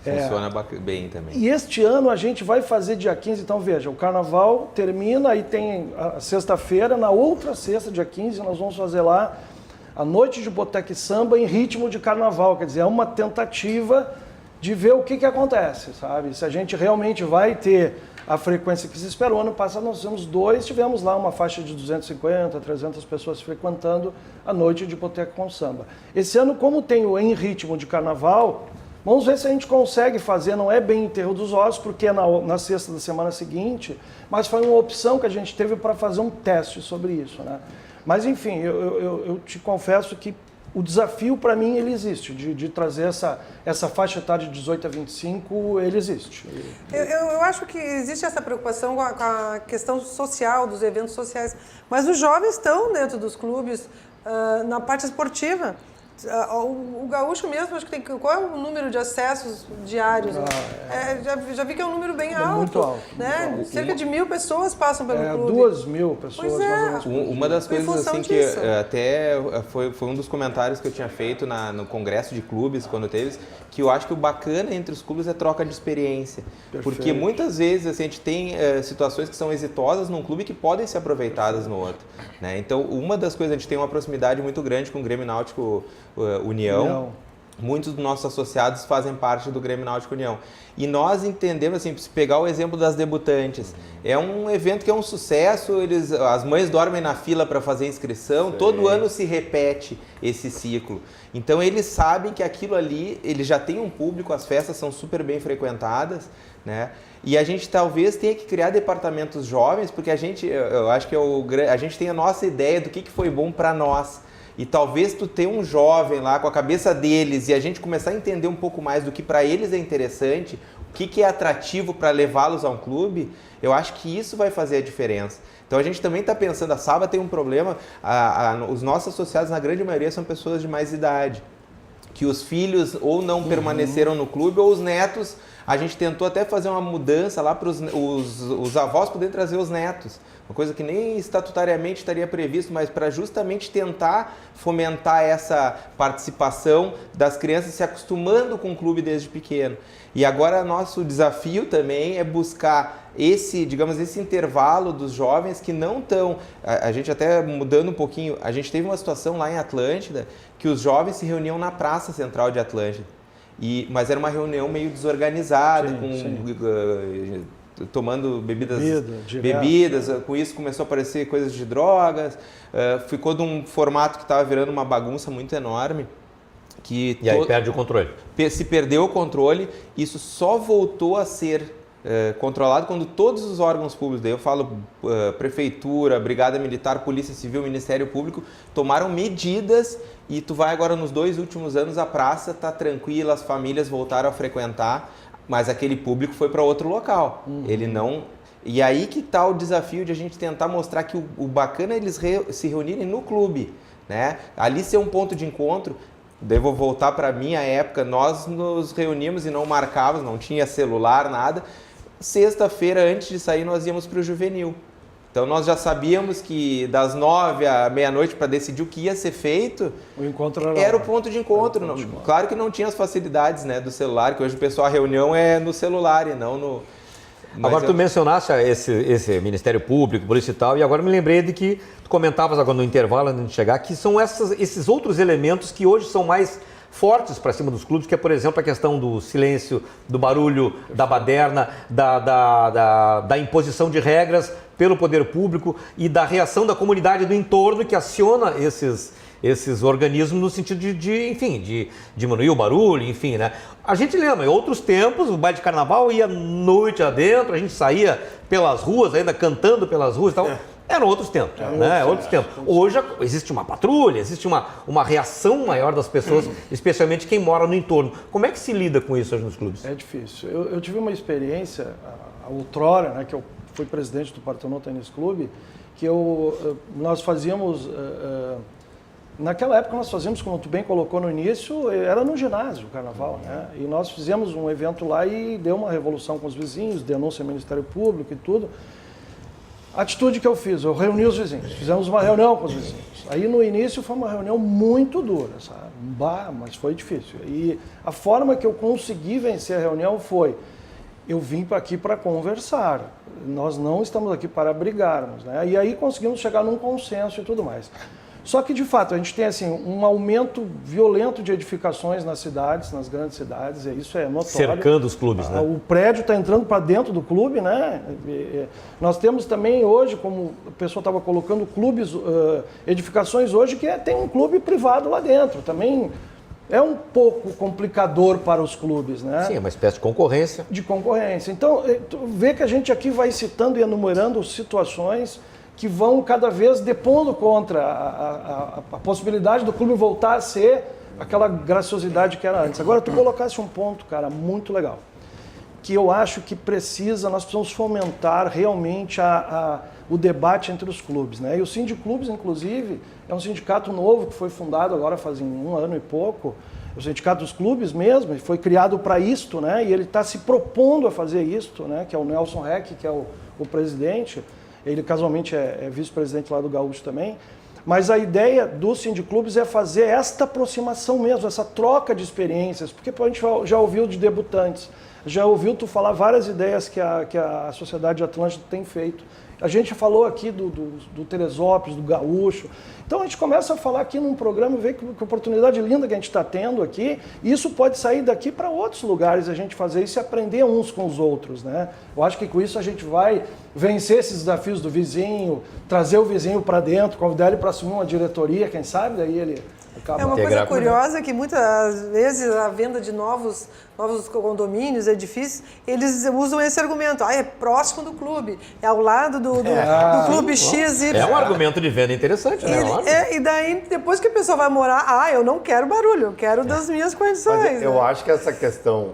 Funciona bem também. E este ano a gente vai fazer dia 15, então veja, o carnaval termina, aí tem a sexta-feira, na outra sexta, dia 15, nós vamos fazer lá a Noite de Boteco e Samba em ritmo de carnaval, quer dizer, é uma tentativa de ver o que acontece, sabe? Se a gente realmente vai ter a frequência que se espera. O ano passado nós tivemos lá uma faixa de 250, 300 pessoas frequentando a Noite de Boteco com Samba. Esse ano, como tem o Em Ritmo de Carnaval, vamos ver se a gente consegue fazer, não é bem Enterro dos Ossos, porque é na sexta da semana seguinte, mas foi uma opção que a gente teve para fazer um teste sobre isso, né? Mas enfim, eu te confesso que o desafio, para mim, ele existe, de trazer essa faixa etária de 18 a 25, ele existe. Eu acho que existe essa preocupação com a questão social, dos eventos sociais, mas os jovens estão dentro dos clubes, na parte esportiva. O gaúcho mesmo, acho que tem... Qual é o número de acessos diários? Já vi que é um número bem alto. Muito alto. Né? Muito alto. Cerca de 1.000 pessoas passam pelo clube. 2.000 pessoas, Pois é. mais ou menos. Uma das Em coisas função assim que disso. até foi um dos comentários que eu tinha feito no congresso de clubes, quando teve, que eu acho que o bacana entre os clubes é troca de experiência. Perfeito. Porque muitas vezes assim, a gente tem situações que são exitosas num clube que podem ser aproveitadas no outro. Né? Então, uma das coisas, a gente tem uma proximidade muito grande com o Grêmio Náutico União. Muitos dos nossos associados fazem parte do Grêmio Náutico União. E nós entendemos, assim, se pegar o exemplo das debutantes, é um evento que é um sucesso, as mães dormem na fila para fazer inscrição, todo ano se repete esse ciclo. Então eles sabem que aquilo ali, eles já têm um público, as festas são super bem frequentadas, né? E a gente talvez tenha que criar departamentos jovens, porque eu acho que a gente tem a nossa ideia do que foi bom para nós. E talvez tu ter um jovem lá com a cabeça deles e a gente começar a entender um pouco mais do que para eles é interessante, o que é atrativo para levá-los a um clube, eu acho que isso vai fazer a diferença. Então a gente também está pensando, a Saba tem um problema, os nossos associados na grande maioria são pessoas de mais idade, que os filhos ou não permaneceram no clube ou os netos, a gente tentou até fazer uma mudança lá para os avós poderem trazer os netos. Uma coisa que nem estatutariamente estaria previsto, mas para justamente tentar fomentar essa participação das crianças se acostumando com o clube desde pequeno. E agora nosso desafio também é buscar esse intervalo dos jovens que não estão... A gente até mudando um pouquinho, a gente teve uma situação lá em Atlântida que os jovens se reuniam na Praça Central de Atlântida. Mas era uma reunião meio desorganizada, tomando bebidas, com isso começou a aparecer coisas de drogas, ficou de um formato que estava virando uma bagunça muito enorme. E aí perde o controle. Se perdeu o controle, isso só voltou a ser controlado quando todos os órgãos públicos, daí eu falo Prefeitura, Brigada Militar, Polícia Civil, Ministério Público, tomaram medidas e tu vai agora nos 2 últimos anos, a praça está tranquila, as famílias voltaram a frequentar, mas aquele público foi para outro local. Ele não... E aí que está o desafio de a gente tentar mostrar que o bacana é eles se reunirem no clube, né? Ali ser um ponto de encontro. Daí vou voltar para a minha época, nós nos reuníamos e não marcávamos, não tinha celular, nada. Sexta-feira, antes de sair, nós íamos para o Juvenil. Então nós já sabíamos que das 9 à meia-noite para decidir o que ia ser feito, o encontro era o ponto de encontro. Claro que não tinha as facilidades, né, do celular, que hoje o pessoal, a reunião é no celular e não no... Agora tu mencionaste esse Ministério Público, Polícia e tal, e agora me lembrei de que tu comentavas agora no intervalo, antes de chegar, que são esses outros elementos que hoje são mais fortes para cima dos clubes, que é, por exemplo, a questão do silêncio, do barulho, da baderna, da imposição de regras pelo poder público e da reação da comunidade do entorno que aciona esses organismos no sentido de diminuir o barulho, enfim, né? A gente lembra, em outros tempos, o baile de carnaval ia noite adentro, a gente saía pelas ruas, ainda cantando pelas ruas e tal. Eram outros tempos, né? Outros tempos. Hoje existe uma patrulha, existe uma reação maior das pessoas, especialmente quem mora no entorno. Como é que se lida com isso hoje nos clubes? É difícil. Eu tive uma experiência, outrora, né, que eu fui presidente do Partenon Tênis Clube, que nós fazíamos... Naquela época nós fazíamos, como tu bem colocou no início, era no ginásio o carnaval, né? E nós fizemos um evento lá e deu uma revolução com os vizinhos, denúncia ao Ministério Público e tudo. A atitude que eu fiz, eu reuni os vizinhos, fizemos uma reunião com os vizinhos. Aí no início foi uma reunião muito dura, sabe? Mas foi difícil. E a forma que eu consegui vencer a reunião foi, eu vim aqui para conversar, nós não estamos aqui para brigarmos, né? E aí conseguimos chegar num consenso e tudo mais. Só que, de fato, a gente tem assim, um aumento violento de edificações nas cidades, nas grandes cidades, e isso é notório. Cercando os clubes, né? O prédio está entrando para dentro do clube, né? Nós temos também hoje, como a pessoa estava colocando, clubes, edificações hoje que tem um clube privado lá dentro. Também é um pouco complicador para os clubes, né? Sim, é uma espécie de concorrência. De concorrência. Então, tu vê que a gente aqui vai citando e enumerando situações que vão cada vez depondo contra a possibilidade do clube voltar a ser aquela graciosidade que era antes. Agora, tu colocaste um ponto, cara, muito legal, que eu acho que nós precisamos fomentar realmente o debate entre os clubes, né? E o Sindiclubes, inclusive, é um sindicato novo que foi fundado agora faz 1 ano e pouco, o Sindicato dos Clubes mesmo, foi criado para isto, né? E ele está se propondo a fazer isto, né? Que é o Nelson Heck, que é o presidente. Ele casualmente é vice-presidente lá do Gaúcho também. Mas a ideia do Sindiclubes é fazer esta aproximação mesmo, essa troca de experiências, porque a gente já ouviu de debutantes, já ouviu tu falar várias ideias que a Sociedade Atlântida tem feito. A gente falou aqui do Teresópolis, do Gaúcho. Então a gente começa a falar aqui num programa, ver que oportunidade linda que a gente está tendo aqui, e isso pode sair daqui para outros lugares, a gente fazer isso e aprender uns com os outros, né? Eu acho que com isso a gente vai vencer esses desafios do vizinho, trazer o vizinho para dentro, convidar ele para assumir uma diretoria, quem sabe, daí ele acaba... É uma coisa curiosa que muitas vezes a venda de novos condomínios, edifícios, eles usam esse argumento, é próximo do clube, é ao lado do clube X. É um argumento de venda interessante, né? E daí, depois que a pessoa vai morar, eu não quero barulho, eu quero das minhas condições. Mas eu acho que essa questão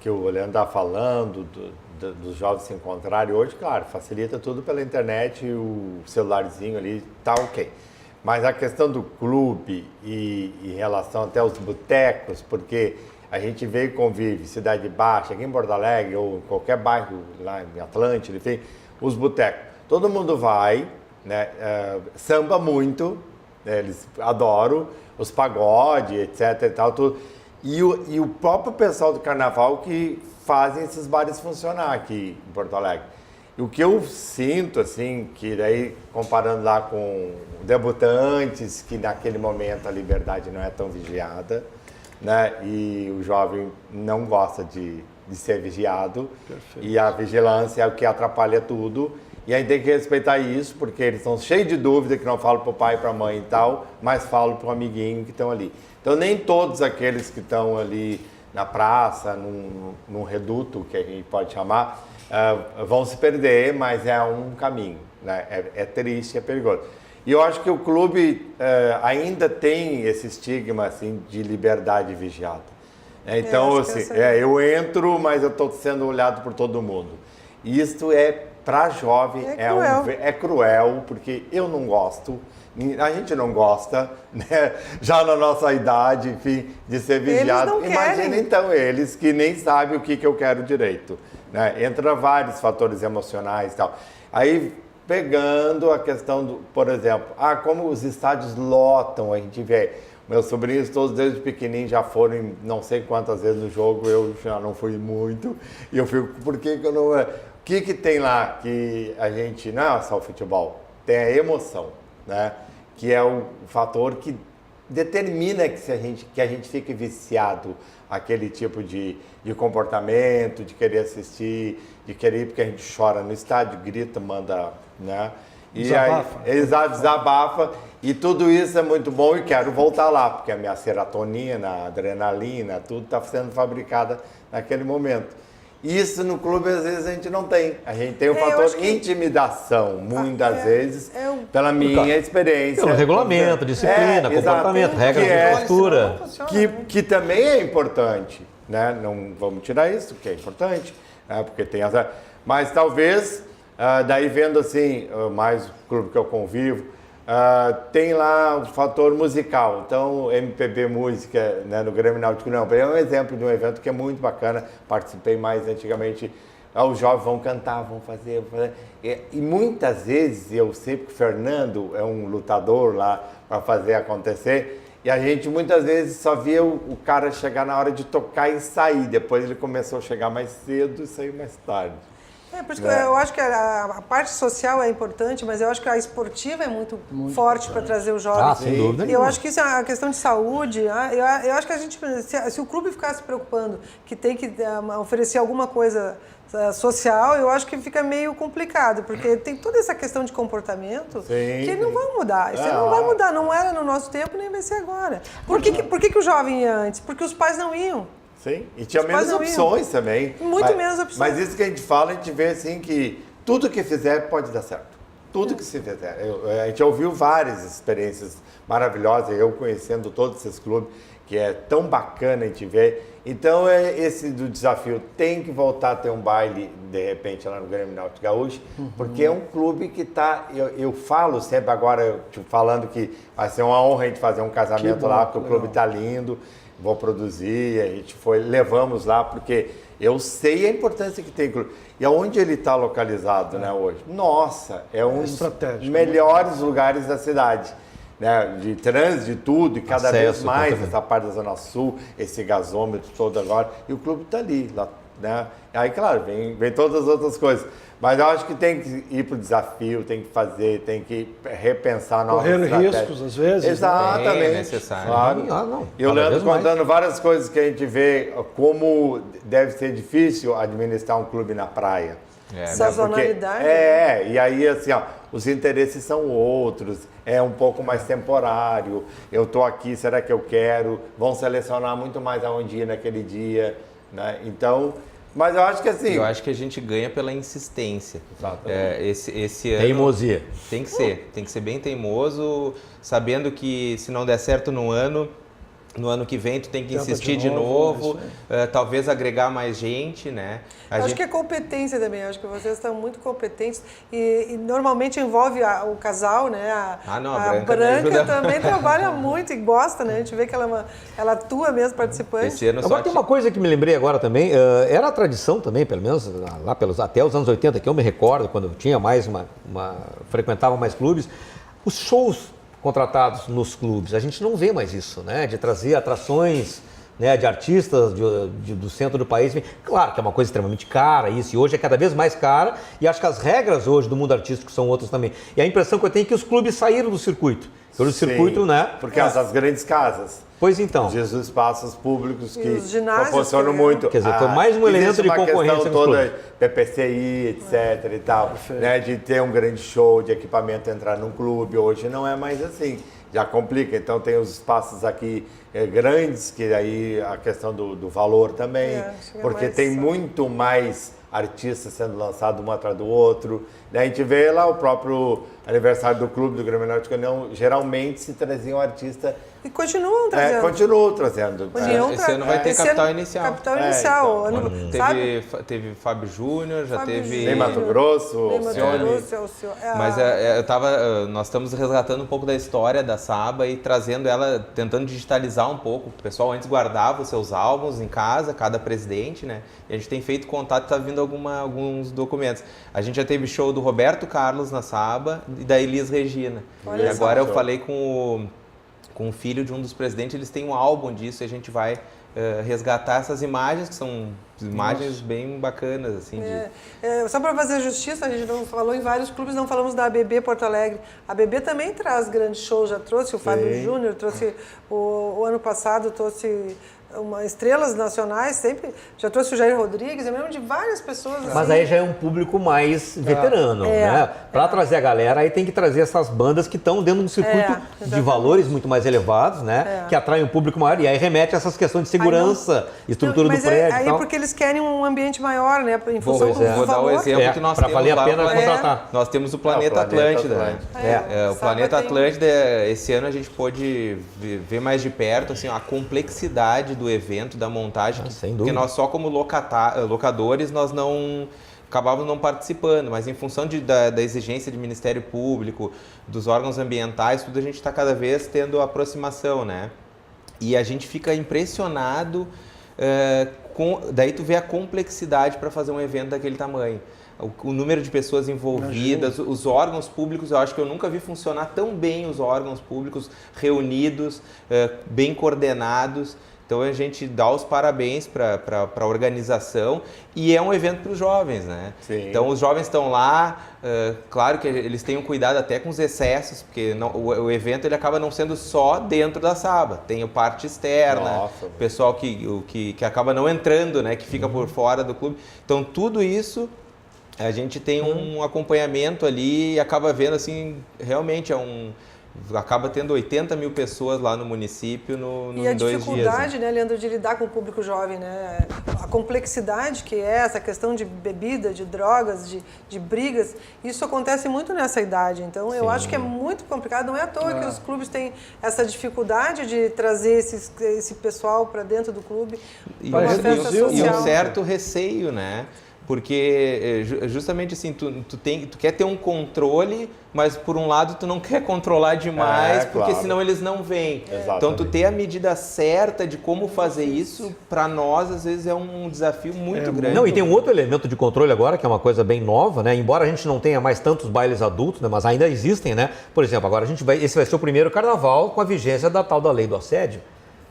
que o Leandro está falando, dos jovens se encontrarem hoje, claro, facilita tudo pela internet, o celularzinho ali, tá ok. Mas a questão do clube e em relação até aos botecos, porque a gente vê e convive, Cidade Baixa, aqui em Porto Alegre, ou em qualquer bairro lá em Atlântida, enfim, os botecos. Todo mundo vai, né, samba muito, né, eles adoram, os pagode, etc e tal, tudo. E o próprio pessoal do carnaval que fazem esses bares funcionar aqui em Porto Alegre. E o que eu sinto, assim, que daí, comparando lá com debutantes, que naquele momento a liberdade não é tão vigiada, né? E o jovem não gosta de ser vigiado. Perfeito. E a vigilância é o que atrapalha tudo. E aí tem que respeitar isso, porque eles estão cheios de dúvida, que não falam para o pai e para a mãe e tal, mas falam para o amiguinho que estão ali. Então nem todos aqueles que estão ali na praça, num reduto, que a gente pode chamar, vão se perder, mas é um caminho, né? É triste, é perigoso. E eu acho que o clube ainda tem esse estigma assim, de liberdade vigiada. Então, assim, eu entro, mas eu estou sendo olhado por todo mundo. E isso para jovem, é cruel, porque eu não gosto, a gente não gosta, né? Já na nossa idade, enfim, de ser vigiado. Imagina então eles que nem sabem o que eu quero direito. Né? Entra vários fatores emocionais e tal. Aí, pegando a questão por exemplo, como os estádios lotam, a gente vê, meus sobrinhos todos desde pequenininho já foram em não sei quantas vezes no jogo, eu já não fui muito, e eu fico, por que eu não... O que tem lá que a gente, não é só o futebol, tem a emoção, né? Que é o fator que determina que a gente fique viciado aquele tipo de comportamento, de querer assistir, de querer ir porque a gente chora no estádio, grita, manda, né? E desabafa. Aí, desabafa. E tudo isso é muito bom e quero voltar lá, porque a minha serotonina, a adrenalina, tudo está sendo fabricada naquele momento. Isso no clube, às vezes, a gente não tem. A gente tem o Eu fator acho que- intimidação, muitas vezes, eu- pela minha experiência. Pelo regulamento, disciplina, exato. comportamento, regras Que de postura. Não funciona, que, né? que também é importante, né? Não vamos tirar isso, que é importante, né? Porque tem as... Mas talvez, daí vendo assim, mais o clube que eu convivo, tem lá o fator musical. Então, MPB Música, né, no Grêmio Náutico União, é um exemplo de um evento que é muito bacana, participei mais antigamente. Os jovens vão cantar, vão fazer. E muitas vezes, eu sei que o Fernando é um lutador lá para fazer acontecer, e a gente muitas vezes só via o cara chegar na hora de tocar e sair. Depois ele começou a chegar mais cedo e saiu mais tarde. Por isso que eu acho que a parte social é importante, mas eu acho que a esportiva é muito forte para trazer os jovens. Ah, sem dúvida E eu nenhuma. acho que isso é uma questão de saúde. Eu acho que a gente, se o clube ficar se preocupando que tem que oferecer alguma coisa social, eu acho que fica meio complicado, porque tem toda essa questão de comportamento que não vai mudar. Isso não vai mudar, não era no nosso tempo, nem vai ser agora. Por que o jovem ia antes? Porque os pais não iam. Sim, e tinha Os menos pais não opções também. Muito menos opções. Mas isso que a gente fala, a gente vê assim que tudo que fizer pode dar certo. Tudo que se fizer. A gente ouviu várias experiências maravilhosas, eu conhecendo todos esses clubes, que é tão bacana a gente ver. Então, esse do desafio tem que voltar a ter um baile, de repente, lá no Grêmio Náutico Gaúcho, porque é um clube que está... Eu falo sempre agora, falando que vai ser uma honra a gente fazer um casamento lá, porque o clube está lindo. Vou produzir, a gente levamos lá, porque eu sei a importância que tem. E aonde ele está localizado, né, hoje? Nossa, é um dos melhores lugares da cidade. Né, de trânsito, de tudo, e cada vez mais essa parte da Zona Sul, esse gasômetro todo agora. E o clube está ali, lá, né? Aí, claro, vem todas as outras coisas. Mas eu acho que tem que ir para o desafio, tem que fazer, tem que repensar novas estratégias. Correndo riscos, às vezes. Exatamente. É necessário. Claro. E o Leandro contando várias coisas que a gente vê como deve ser difícil administrar um clube na praia. Sazonalidade. E aí assim, ó, os interesses são outros, é um pouco mais temporário. Eu estou aqui, será que eu quero? Vão selecionar muito mais aonde ir naquele dia, né? Então... Mas eu acho que assim... Eu acho que a gente ganha pela insistência. Esse ano... Teimosia. Tem que ser bem teimoso, sabendo que se não der certo no ano que vem tu tem que insistir de novo, talvez agregar mais gente, né? Acho que é competência também, acho que vocês estão muito competentes e normalmente envolve o casal, né? A Branca também trabalha muito e gosta, né? A gente vê que ela atua mesmo participante. Esse ano Agora tem uma coisa que me lembrei agora também, era a tradição também, pelo menos lá até os anos 80, que eu me recordo, quando eu tinha mais frequentava mais clubes, os shows contratados nos clubes. A gente não vê mais isso, né? De trazer atrações, né, de artistas do centro do país. Claro que é uma coisa extremamente cara isso, e hoje é cada vez mais cara, e acho que as regras hoje do mundo artístico são outras também. E a impressão que eu tenho é que os clubes saíram do circuito. Pelo circuito, né? Porque as grandes casas. Pois então. Os espaços públicos que ginásios proporcionam muito. Quer dizer, foi mais um elemento de concorrência nos toda PPCI, etc. e tal, né? De ter um grande show de equipamento entrar num clube. Hoje não é mais assim. Já complica. Então tem os espaços aqui grandes, que aí a questão do valor também. Porque tem muito mais artistas sendo lançados um atrás do outro. A gente vê lá o próprio aniversário do clube do Grêmio Náutico União, geralmente se trazia um artista... E continuam trazendo. Continuam trazendo. Esse ano vai ter Capital Inicial. Capital Inicial. Então. Teve Fábio Júnior, já teve... Tem Mato Grosso, Mas nós estamos resgatando um pouco da história da Saba e trazendo ela, tentando digitalizar um pouco. O pessoal antes guardava os seus álbuns em casa, cada presidente, né? E a gente tem feito contato, está vindo alguns documentos. A gente já teve show do Roberto Carlos na Saba e da Elis Regina. E agora eu falei com o filho de um dos presidentes, eles têm um álbum disso e a gente vai resgatar essas imagens, que são imagens bem bacanas, assim. Só para fazer justiça, a gente não falou em vários clubes, não falamos da ABB Porto Alegre. A ABB também traz grandes shows, já trouxe o Fábio Júnior, trouxe o ano passado, trouxe estrelas nacionais, sempre. Já trouxe o Jair Rodrigues, eu lembro de várias pessoas. Mas assim. aí já é um público mais veterano, né? Para trazer a galera, aí tem que trazer essas bandas que estão dentro de um circuito de valores muito mais elevados, né? Que atraem um público maior. E aí remete a essas questões de segurança, estrutura do prédio. Aí e tal. porque eles querem um ambiente maior, né? Em função do Vou dar o valor. exemplo que nós Para temos valer a lá pena no Planeta- contratar. Nós temos o Planeta Atlântida, né? O Saba Planeta tem- Atlântida, esse ano a gente pôde ver mais de perto assim, a complexidade do evento, da montagem, sem porque dúvida. nós só como locadores nós não acabávamos não participando, mas em função da exigência do Ministério Público, dos órgãos ambientais, tudo a gente está cada vez tendo aproximação, né? E a gente fica impressionado, daí tu vê a complexidade para fazer um evento daquele tamanho. O número de pessoas envolvidas, os órgãos públicos, eu acho que eu nunca vi funcionar tão bem os órgãos públicos reunidos, bem coordenados. Então a gente dá os parabéns para a organização e é um evento para os jovens, né? Sim. Então os jovens estão lá, claro que eles têm um cuidado até com os excessos, porque o evento ele acaba não sendo só dentro da Saba, tem a parte externa, Nossa. o pessoal que acaba não entrando, né? Que fica por fora do clube. Então tudo isso a gente tem um acompanhamento ali e acaba vendo assim, realmente acaba tendo 80 mil pessoas lá no município E a em 2 dias. dificuldade, né, Leandro, de lidar com o público jovem, né? A complexidade que é essa questão de bebida, de drogas, de brigas, isso acontece muito nessa idade. Então, eu acho que é muito complicado. Não é à toa que os clubes têm essa dificuldade de trazer esse pessoal para dentro do clube para uma festa E social. um certo receio, né? Porque justamente assim, tu quer ter um controle, mas por um lado tu não quer controlar demais, porque claro. senão eles não vêm. Exatamente. Então tu ter a medida certa de como fazer isso, para nós às vezes é um desafio muito grande. Não, e tem um outro elemento de controle agora, que é uma coisa bem nova, né? Embora a gente não tenha mais tantos bailes adultos, né? Mas ainda existem, né? Por exemplo, agora esse vai ser o primeiro carnaval com a vigência da tal da lei do assédio.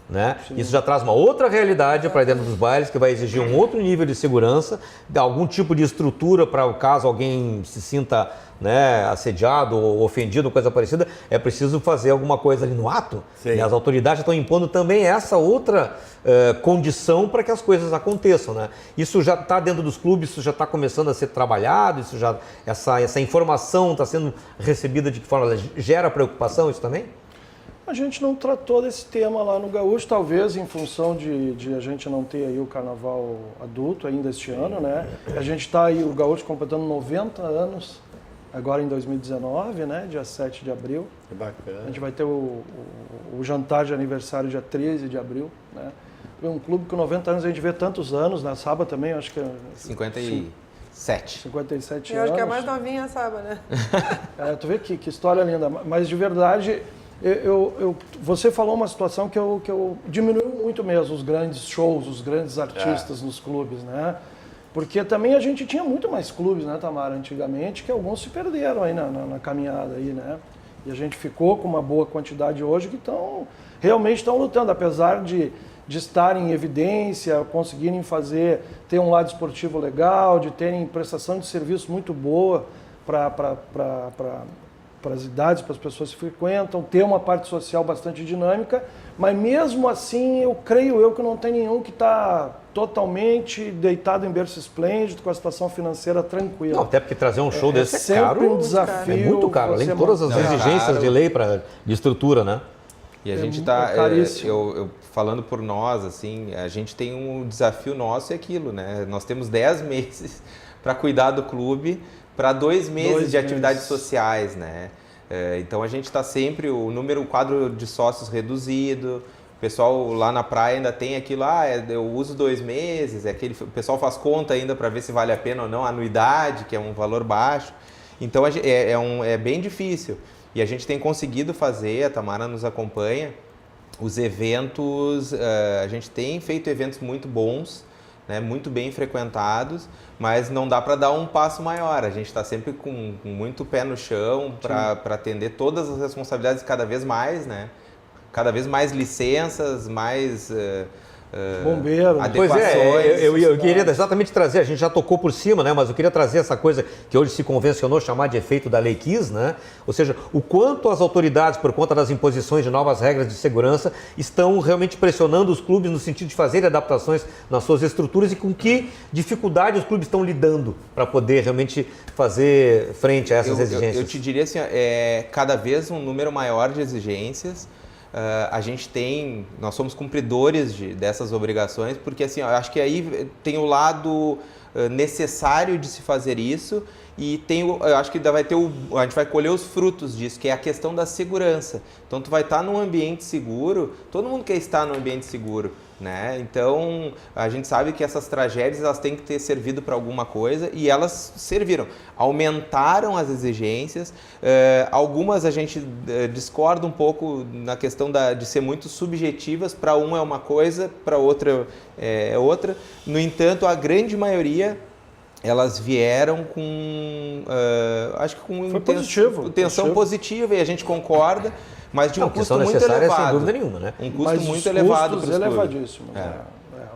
Né? Isso já traz uma outra realidade para dentro dos bailes, que vai exigir um outro nível de segurança, algum tipo de estrutura para o caso alguém se sinta, né, assediado ou ofendido, coisa parecida, é preciso fazer alguma coisa ali no ato. Sim. E as autoridades estão impondo também essa outra condição para que as coisas aconteçam. Né? Isso já está dentro dos clubes, isso já está começando a ser trabalhado, essa informação está sendo recebida de que forma? Ela gera preocupação isso também? A gente não tratou desse tema lá no Gaúcho, talvez em função de a gente não ter aí o carnaval adulto ainda este ano, né? A gente está aí, o Gaúcho completando 90 anos, agora em 2019, né? Dia 7 de abril. Que bacana. A gente vai ter o jantar de aniversário dia 13 de abril, né? Um clube com 90 anos, a gente vê tantos anos, na Saba também, acho que é 57. 57 Eu anos. acho que é a mais novinha a Saba, né? Tu vê que história linda, mas de verdade... você falou uma situação que eu diminuiu muito mesmo os grandes shows, os grandes artistas nos clubes, né? Porque também a gente tinha muito mais clubes, né, Tamara, antigamente, que alguns se perderam aí na caminhada aí, né? E a gente ficou com uma boa quantidade hoje que realmente estão lutando, apesar de estar em evidência, conseguirem ter um lado esportivo legal, de terem prestação de serviço muito boa para as idades, para as pessoas que frequentam, ter uma parte social bastante dinâmica, mas mesmo assim eu creio que não tem nenhum que está totalmente deitado em berço esplêndido, com a situação financeira tranquila. Não, até porque trazer um show desse é sempre caro, um desafio. é muito caro, além de todas as exigências de lei de estrutura, né? E a gente está, caríssimo. falando por nós, assim, a gente tem um desafio nosso é aquilo, né? Nós temos 10 meses para cuidar do clube, para 2 meses de atividades sociais, né? Então a gente está sempre, o quadro de sócios reduzido, o pessoal lá na praia ainda tem aquilo, eu uso 2 meses, o pessoal faz conta ainda para ver se vale a pena ou não, a anuidade, que é um valor baixo. Então é bem difícil. E a gente tem conseguido fazer, a Tamara nos acompanha, os eventos, a gente tem feito eventos muito bons, né, muito bem frequentados, mas não dá para dar um passo maior. A gente está sempre com muito pé no chão para atender todas as responsabilidades cada vez mais, né? Cada vez mais licenças, mais Bombeiro. Pois adequações. é, eu queria exatamente trazer, a gente já tocou por cima, né? Mas eu queria trazer essa coisa que hoje se convencionou chamar de efeito da Lei Kiss, né? Ou seja, o quanto as autoridades, por conta das imposições de novas regras de segurança, estão realmente pressionando os clubes no sentido de fazer adaptações nas suas estruturas e com que dificuldade os clubes estão lidando para poder realmente fazer frente a essas exigências. Eu te diria assim, cada vez um número maior de exigências. Nós somos cumpridores dessas obrigações, porque assim, eu acho que aí tem o lado necessário de se fazer isso e eu acho que ainda a gente vai colher os frutos disso, que é a questão da segurança. Então tu vai estar num ambiente seguro, todo mundo quer estar num ambiente seguro, né? Então a gente sabe que essas tragédias elas têm que ter servido para alguma coisa e elas serviram, aumentaram as exigências. Algumas a gente discorda um pouco na questão de ser muito subjetivas, para um é uma coisa, para outra é outra. No entanto, a grande maioria elas vieram com, acho que com intenção positiva, e a gente concorda, mas de um custo muito elevado. Sem dúvida nenhuma, né? Um custo muito elevado para os elevadíssimos.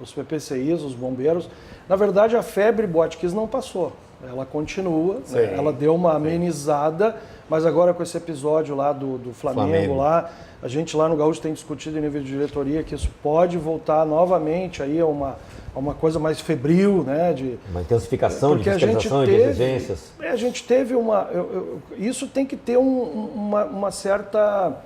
Os PPCIs, os bombeiros. Na verdade, a febre Botkiss não passou. Ela continua, né? Ela deu uma amenizada, mas agora com esse episódio lá do Flamengo lá, a gente lá no Gaúcho tem discutido em nível de diretoria que isso pode voltar novamente aí a uma coisa mais febril, né? Uma intensificação de fiscalização e de exigências. A gente teve isso tem que ter uma certa...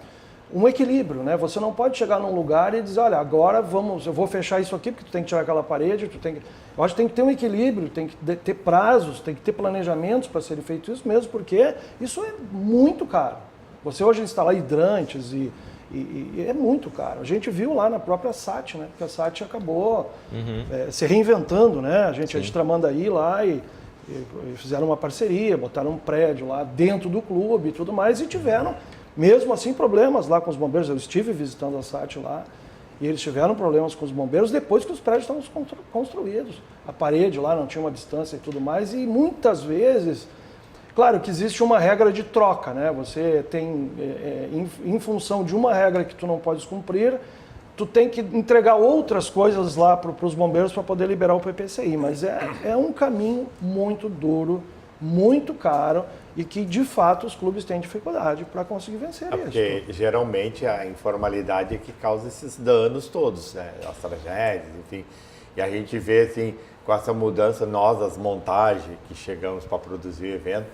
um equilíbrio, né? Você não pode chegar num lugar e dizer, olha, agora eu vou fechar isso aqui porque tu tem que tirar aquela parede, eu acho que tem que ter um equilíbrio, tem que ter prazos, tem que ter planejamentos para serem feitos isso mesmo, porque isso é muito caro. Você hoje instalar hidrantes e é muito caro. A gente viu lá na própria SAT, né? Porque a SAT acabou se reinventando, né? A gente é de Tramandaí lá e fizeram uma parceria, botaram um prédio lá dentro do clube e tudo mais e tiveram, mesmo assim, problemas lá com os bombeiros. Eu estive visitando a SAT lá e eles tiveram problemas com os bombeiros depois que os prédios estavam construídos. A parede lá não tinha uma distância e tudo mais, e muitas vezes, claro que existe uma regra de troca, né? Você tem, em função de uma regra que tu não podes cumprir, tu tem que entregar outras coisas lá para os bombeiros para poder liberar o PPCI, mas é um caminho muito duro, muito caro, e que de fato os clubes têm dificuldade para conseguir vencer isso. Porque geralmente a informalidade é que causa esses danos todos, né? As tragédias, enfim. E a gente vê assim, com essa mudança, nós, as montagens que chegamos para produzir o evento,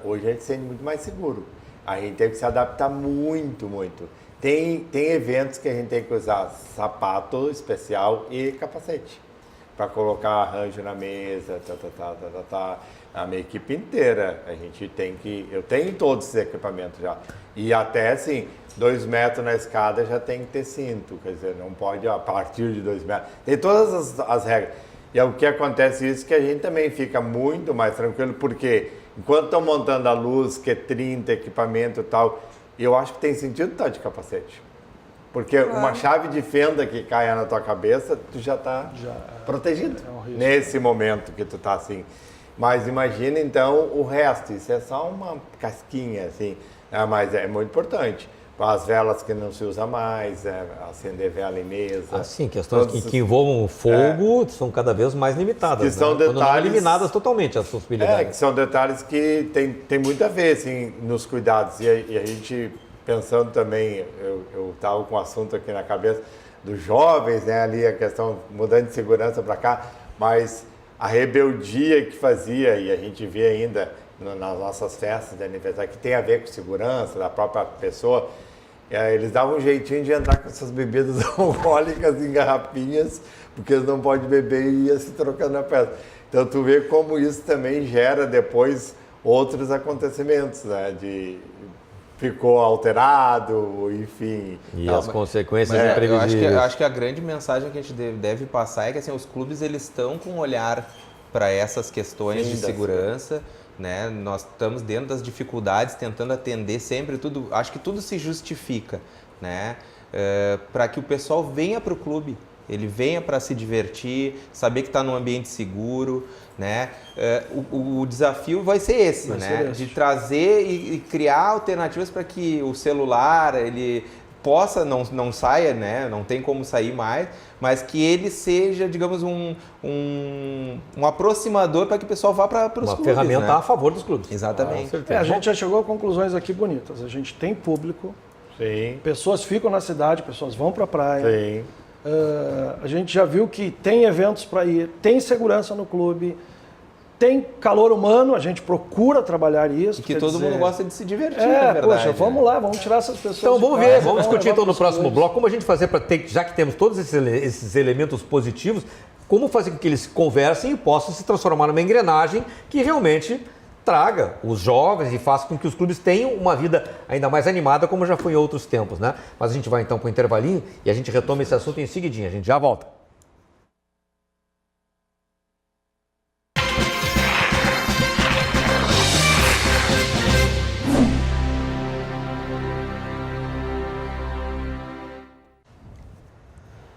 hoje a gente se sente muito mais seguro. A gente teve que se adaptar muito, muito. Tem eventos que a gente tem que usar sapato especial e capacete para colocar arranjo na mesa, a minha equipe inteira. Eu tenho todos esses equipamentos já. E até assim, 2 metros na escada já tem que ter cinto, quer dizer, não pode a partir de 2 metros. Tem todas as regras. E o que acontece isso que a gente também fica muito mais tranquilo, porque enquanto estão montando a luz, que é 30, equipamento e tal, eu acho que tem sentido estar de capacete. Porque uma chave de fenda que caia na tua cabeça, tu já está protegido nesse momento que tu está assim. Mas imagina então o resto, isso é só uma casquinha assim, mas é muito importante. As velas que não se usa mais, acender vela em mesa. Sim, questões que envolvam fogo são cada vez mais limitadas. Que são detalhes, não eliminadas totalmente as possibilidades. Que são detalhes que tem muito a ver assim, nos cuidados. E a gente pensando também, eu estava com um assunto aqui na cabeça dos jovens, né, ali a questão mudando de segurança para cá, mas a rebeldia que fazia, e a gente vê ainda nas nossas festas de aniversário, que tem a ver com segurança da própria pessoa, eles davam um jeitinho de entrar com essas bebidas alcoólicas em garrafinhas, porque eles não podem beber e ia se trocando na festa. Então tu vê como isso também gera depois outros acontecimentos, né, ficou alterado, enfim. E as consequências imprevisíveis. Eu acho que a grande mensagem que a gente deve passar é que assim, os clubes eles estão com um olhar para essas questões de segurança, né? Nós estamos dentro das dificuldades, tentando atender sempre tudo. Acho que tudo se justifica, né? Para que o pessoal venha para o clube. Ele venha para se divertir, saber que está num ambiente seguro, né? O desafio vai ser esse, né? De trazer e criar alternativas para que o celular ele não saia, né? Não tem como sair mais, mas que ele seja, digamos, um aproximador para que o pessoal vá para os clubes. Uma ferramenta né? a favor dos clubes. Exatamente. A gente já chegou a conclusões aqui bonitas. A gente tem público, Sim. pessoas ficam na cidade, pessoas vão para a praia. Sim. A gente já viu que tem eventos para ir, tem segurança no clube, tem calor humano, a gente procura trabalhar isso. E que todo mundo gosta de se divertir, na verdade. Poxa, vamos lá, vamos tirar essas pessoas. Então vamos de ver, casa, vamos discutir então no próximo clubes. bloco como a gente fazer para ter, já que temos todos esses elementos positivos, como fazer com que eles conversem e possam se transformar numa engrenagem que realmente traga os jovens e faça com que os clubes tenham uma vida ainda mais animada como já foi em outros tempos, né? Mas a gente vai então para o intervalinho e a gente retoma esse assunto em seguidinho, a gente já volta.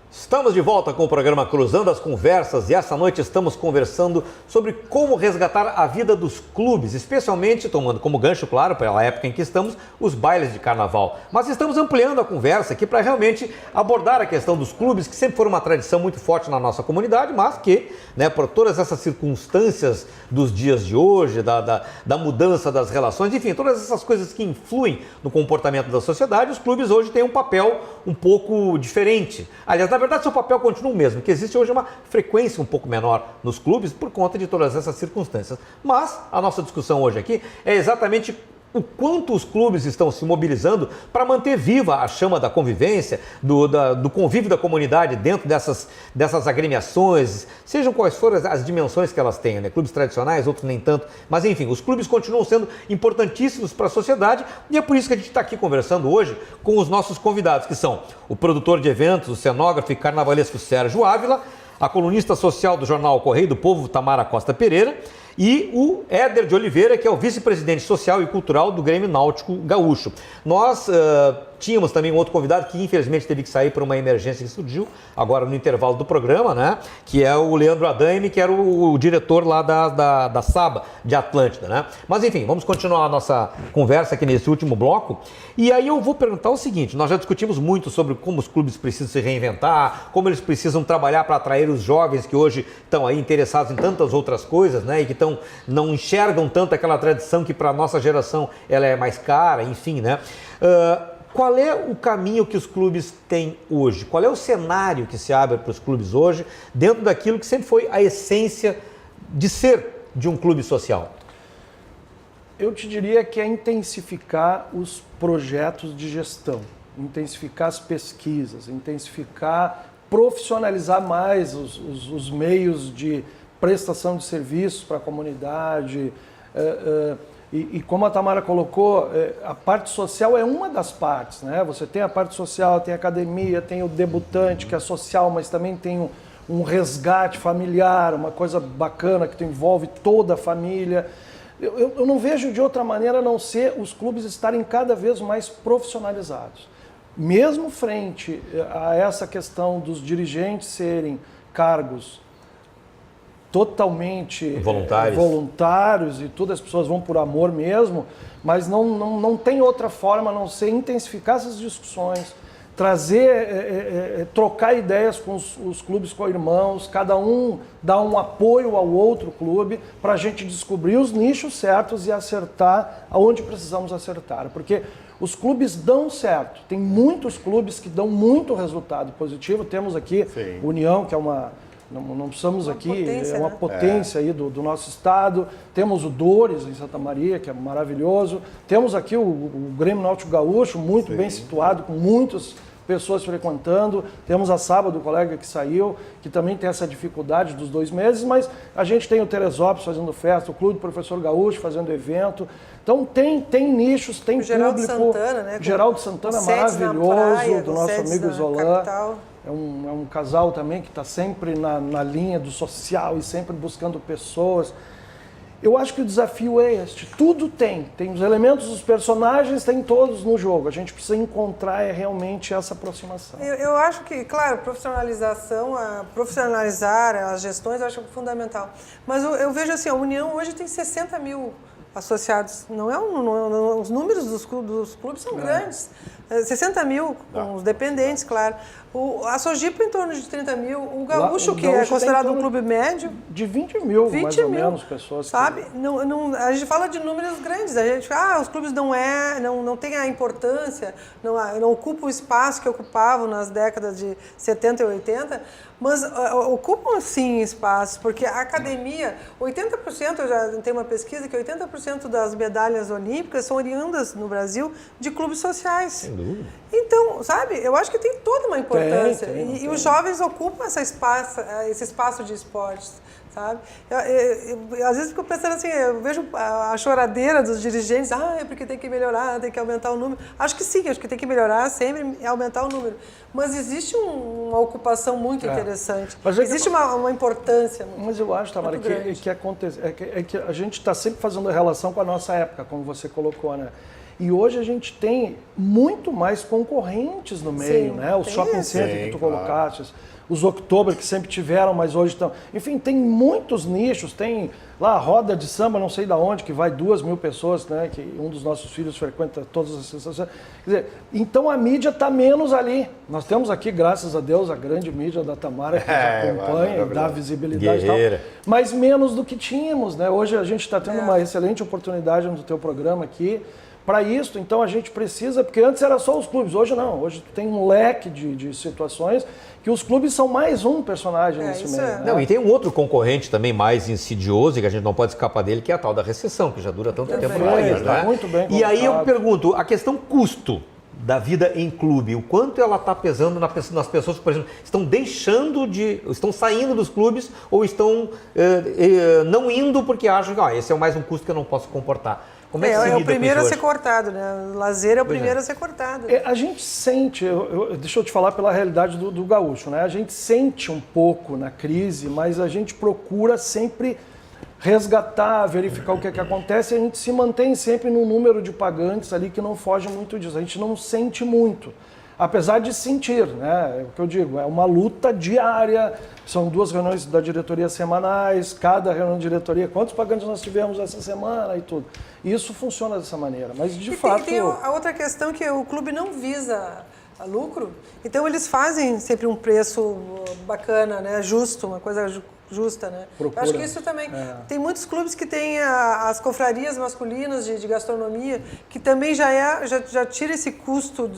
Estamos de volta com o programa Cruzando as Conversas e essa noite estamos conversando sobre como resgatar a vida dos clubes, especialmente tomando como gancho, claro, pela época em que estamos, os bailes de carnaval. Mas estamos ampliando a conversa aqui para realmente abordar a questão dos clubes, que sempre foram uma tradição muito forte na nossa comunidade, mas que, né, por todas essas circunstâncias dos dias de hoje, da mudança das relações, enfim, todas essas coisas que influem no comportamento da sociedade, os clubes hoje têm um papel um pouco diferente. Aliás, na verdade, seu papel continua o mesmo, que existe hoje uma frequência um pouco menor nos clubes por conta de todas essas circunstâncias. Mas a nossa discussão hoje aqui é exatamente o quanto os clubes estão se mobilizando para manter viva a chama da convivência, do convívio da comunidade dentro dessas agremiações, sejam quais forem as dimensões que elas tenham, né? Clubes tradicionais, outros nem tanto, mas enfim, os clubes continuam sendo importantíssimos para a sociedade e é por isso que a gente está aqui conversando hoje com os nossos convidados, que são o produtor de eventos, o cenógrafo e carnavalesco Sérgio Ávila, a colunista social do jornal Correio do Povo, Tamara Costa Pereira, e o Éder de Oliveira, que é o vice-presidente social e cultural do Grêmio Náutico Gaúcho. Nós tínhamos também um outro convidado que infelizmente teve que sair por uma emergência que surgiu agora no intervalo do programa, né? Que é o Leandro Adaime, que era o diretor lá da Saba de Atlântida, né? Mas enfim, vamos continuar a nossa conversa aqui nesse último bloco. E aí eu vou perguntar o seguinte, nós já discutimos muito sobre como os clubes precisam se reinventar, como eles precisam trabalhar para atrair os jovens que hoje estão aí interessados em tantas outras coisas, né? E que não enxergam tanto aquela tradição que para a nossa geração ela é mais cara, enfim, né? Qual é o caminho que os clubes têm hoje? Qual é o cenário que se abre para os clubes hoje, dentro daquilo que sempre foi a essência de ser de um clube social? Eu te diria que é intensificar os projetos de gestão, intensificar as pesquisas, profissionalizar mais os meios de prestação de serviços para a comunidade. E como a Tamara colocou, a parte social é uma das partes, né? Você tem a parte social, tem a academia, tem o debutante, que é social, mas também tem um resgate familiar, uma coisa bacana que envolve toda a família. Eu não vejo de outra maneira a não ser os clubes estarem cada vez mais profissionalizados. Mesmo frente a essa questão dos dirigentes serem cargos totalmente voluntários e tudo, as pessoas vão por amor mesmo, mas não tem outra forma a não ser intensificar essas discussões, trocar ideias com os clubes co-irmãos, cada um dar um apoio ao outro clube para a gente descobrir os nichos certos e acertar aonde precisamos acertar, porque os clubes dão certo, tem muitos clubes que dão muito resultado positivo, temos aqui Sim. União, que é não precisamos aqui, potência, é uma né? potência aí do nosso estado. Temos o Dores, em Santa Maria, que é maravilhoso. Temos aqui o Grêmio Náutico Gaúcho, muito bem situado, com muitas pessoas frequentando. Temos a Saba, do colega que saiu, que também tem essa dificuldade dos 2 meses, mas a gente tem o Teresópolis fazendo festa, o Clube do Professor Gaúcho fazendo evento. Então tem nichos, tem o Geraldo público. Santana, né? Geraldo Santana, maravilhoso, praia, do nosso amigo Isolan. É um casal também que está sempre na linha do social e sempre buscando pessoas. Eu acho que o desafio é este. Tudo tem os elementos, os personagens, tem todos no jogo. A gente precisa encontrar realmente essa aproximação. Eu acho que, claro, profissionalizar as gestões, eu acho fundamental. Mas eu vejo assim, a União hoje tem 60 mil associados. Os números dos clubes são grandes. 60 mil com os dependentes, claro. A Sojipa em torno de 30 mil. O Gaúcho, que é considerado um clube médio... De 20 mil, mais ou menos, pessoas. Sabe? A gente fala de números grandes. A gente os clubes não têm a importância, não ocupam o espaço que ocupavam nas décadas de 70 e 80, mas ocupam sim espaços, porque a academia, 80%, eu já tenho uma pesquisa que 80% das medalhas olímpicas são oriundas no Brasil de clubes sociais. Sem dúvida. Então, sabe, eu acho que tem toda uma importância. Tem. E os jovens ocupam esse espaço de esportes, sabe? Eu, às vezes fico pensando assim, eu vejo a choradeira dos dirigentes, é porque tem que melhorar, tem que aumentar o número. Acho que sim, acho que tem que melhorar sempre e aumentar o número. Mas existe uma ocupação muito interessante. Existe uma importância muito Mas eu acho, Tamara, que a gente está sempre fazendo a relação com a nossa época, como você colocou, né? E hoje a gente tem muito mais concorrentes no meio, né? Os shopping center que tu colocaste, os Oktober que sempre tiveram, mas hoje estão... Enfim, tem muitos nichos, tem lá a roda de samba, não sei de onde, que vai 2.000 pessoas, né? Que um dos nossos filhos frequenta todas as sessões. Quer dizer, então a mídia está menos ali. Nós temos aqui, graças a Deus, a grande mídia da Tamara que nos acompanha, dá visibilidade e tal, mas menos do que tínhamos, né? Hoje a gente está tendo uma excelente oportunidade no teu programa aqui, para isso, então a gente precisa, porque antes era só os clubes, hoje não, hoje tem um leque de situações que os clubes são mais um personagem nesse meio. Né? Não, e tem um outro concorrente também mais insidioso, e que a gente não pode escapar dele, que é a tal da recessão, que já dura tanto tempo no país, né? Muito bem colocado. E aí eu pergunto, a questão custo da vida em clube, o quanto ela está pesando nas pessoas que, por exemplo, estão saindo dos clubes ou estão não indo porque acham que esse é mais um custo que eu não posso comportar. Como é que se lida o primeiro com isso a ser cortado, né? O lazer é o primeiro a ser cortado. A gente sente, deixa eu te falar pela realidade do gaúcho, né? A gente sente um pouco na crise, mas a gente procura sempre resgatar, verificar o que acontece, e a gente se mantém sempre num número de pagantes ali que não foge muito disso. A gente não sente muito, apesar de sentir, né? É o que eu digo, é uma luta diária, são 2 reuniões da diretoria semanais, cada reunião de diretoria, quantos pagantes nós tivemos essa semana e tudo. Isso funciona dessa maneira, mas de fato... Tem a outra questão que o clube não visa lucro, então eles fazem sempre um preço bacana, né? Justo, uma coisa justa, né? Eu acho que isso também... Tem muitos clubes que têm as confrarias masculinas de gastronomia, que também já tira esse custo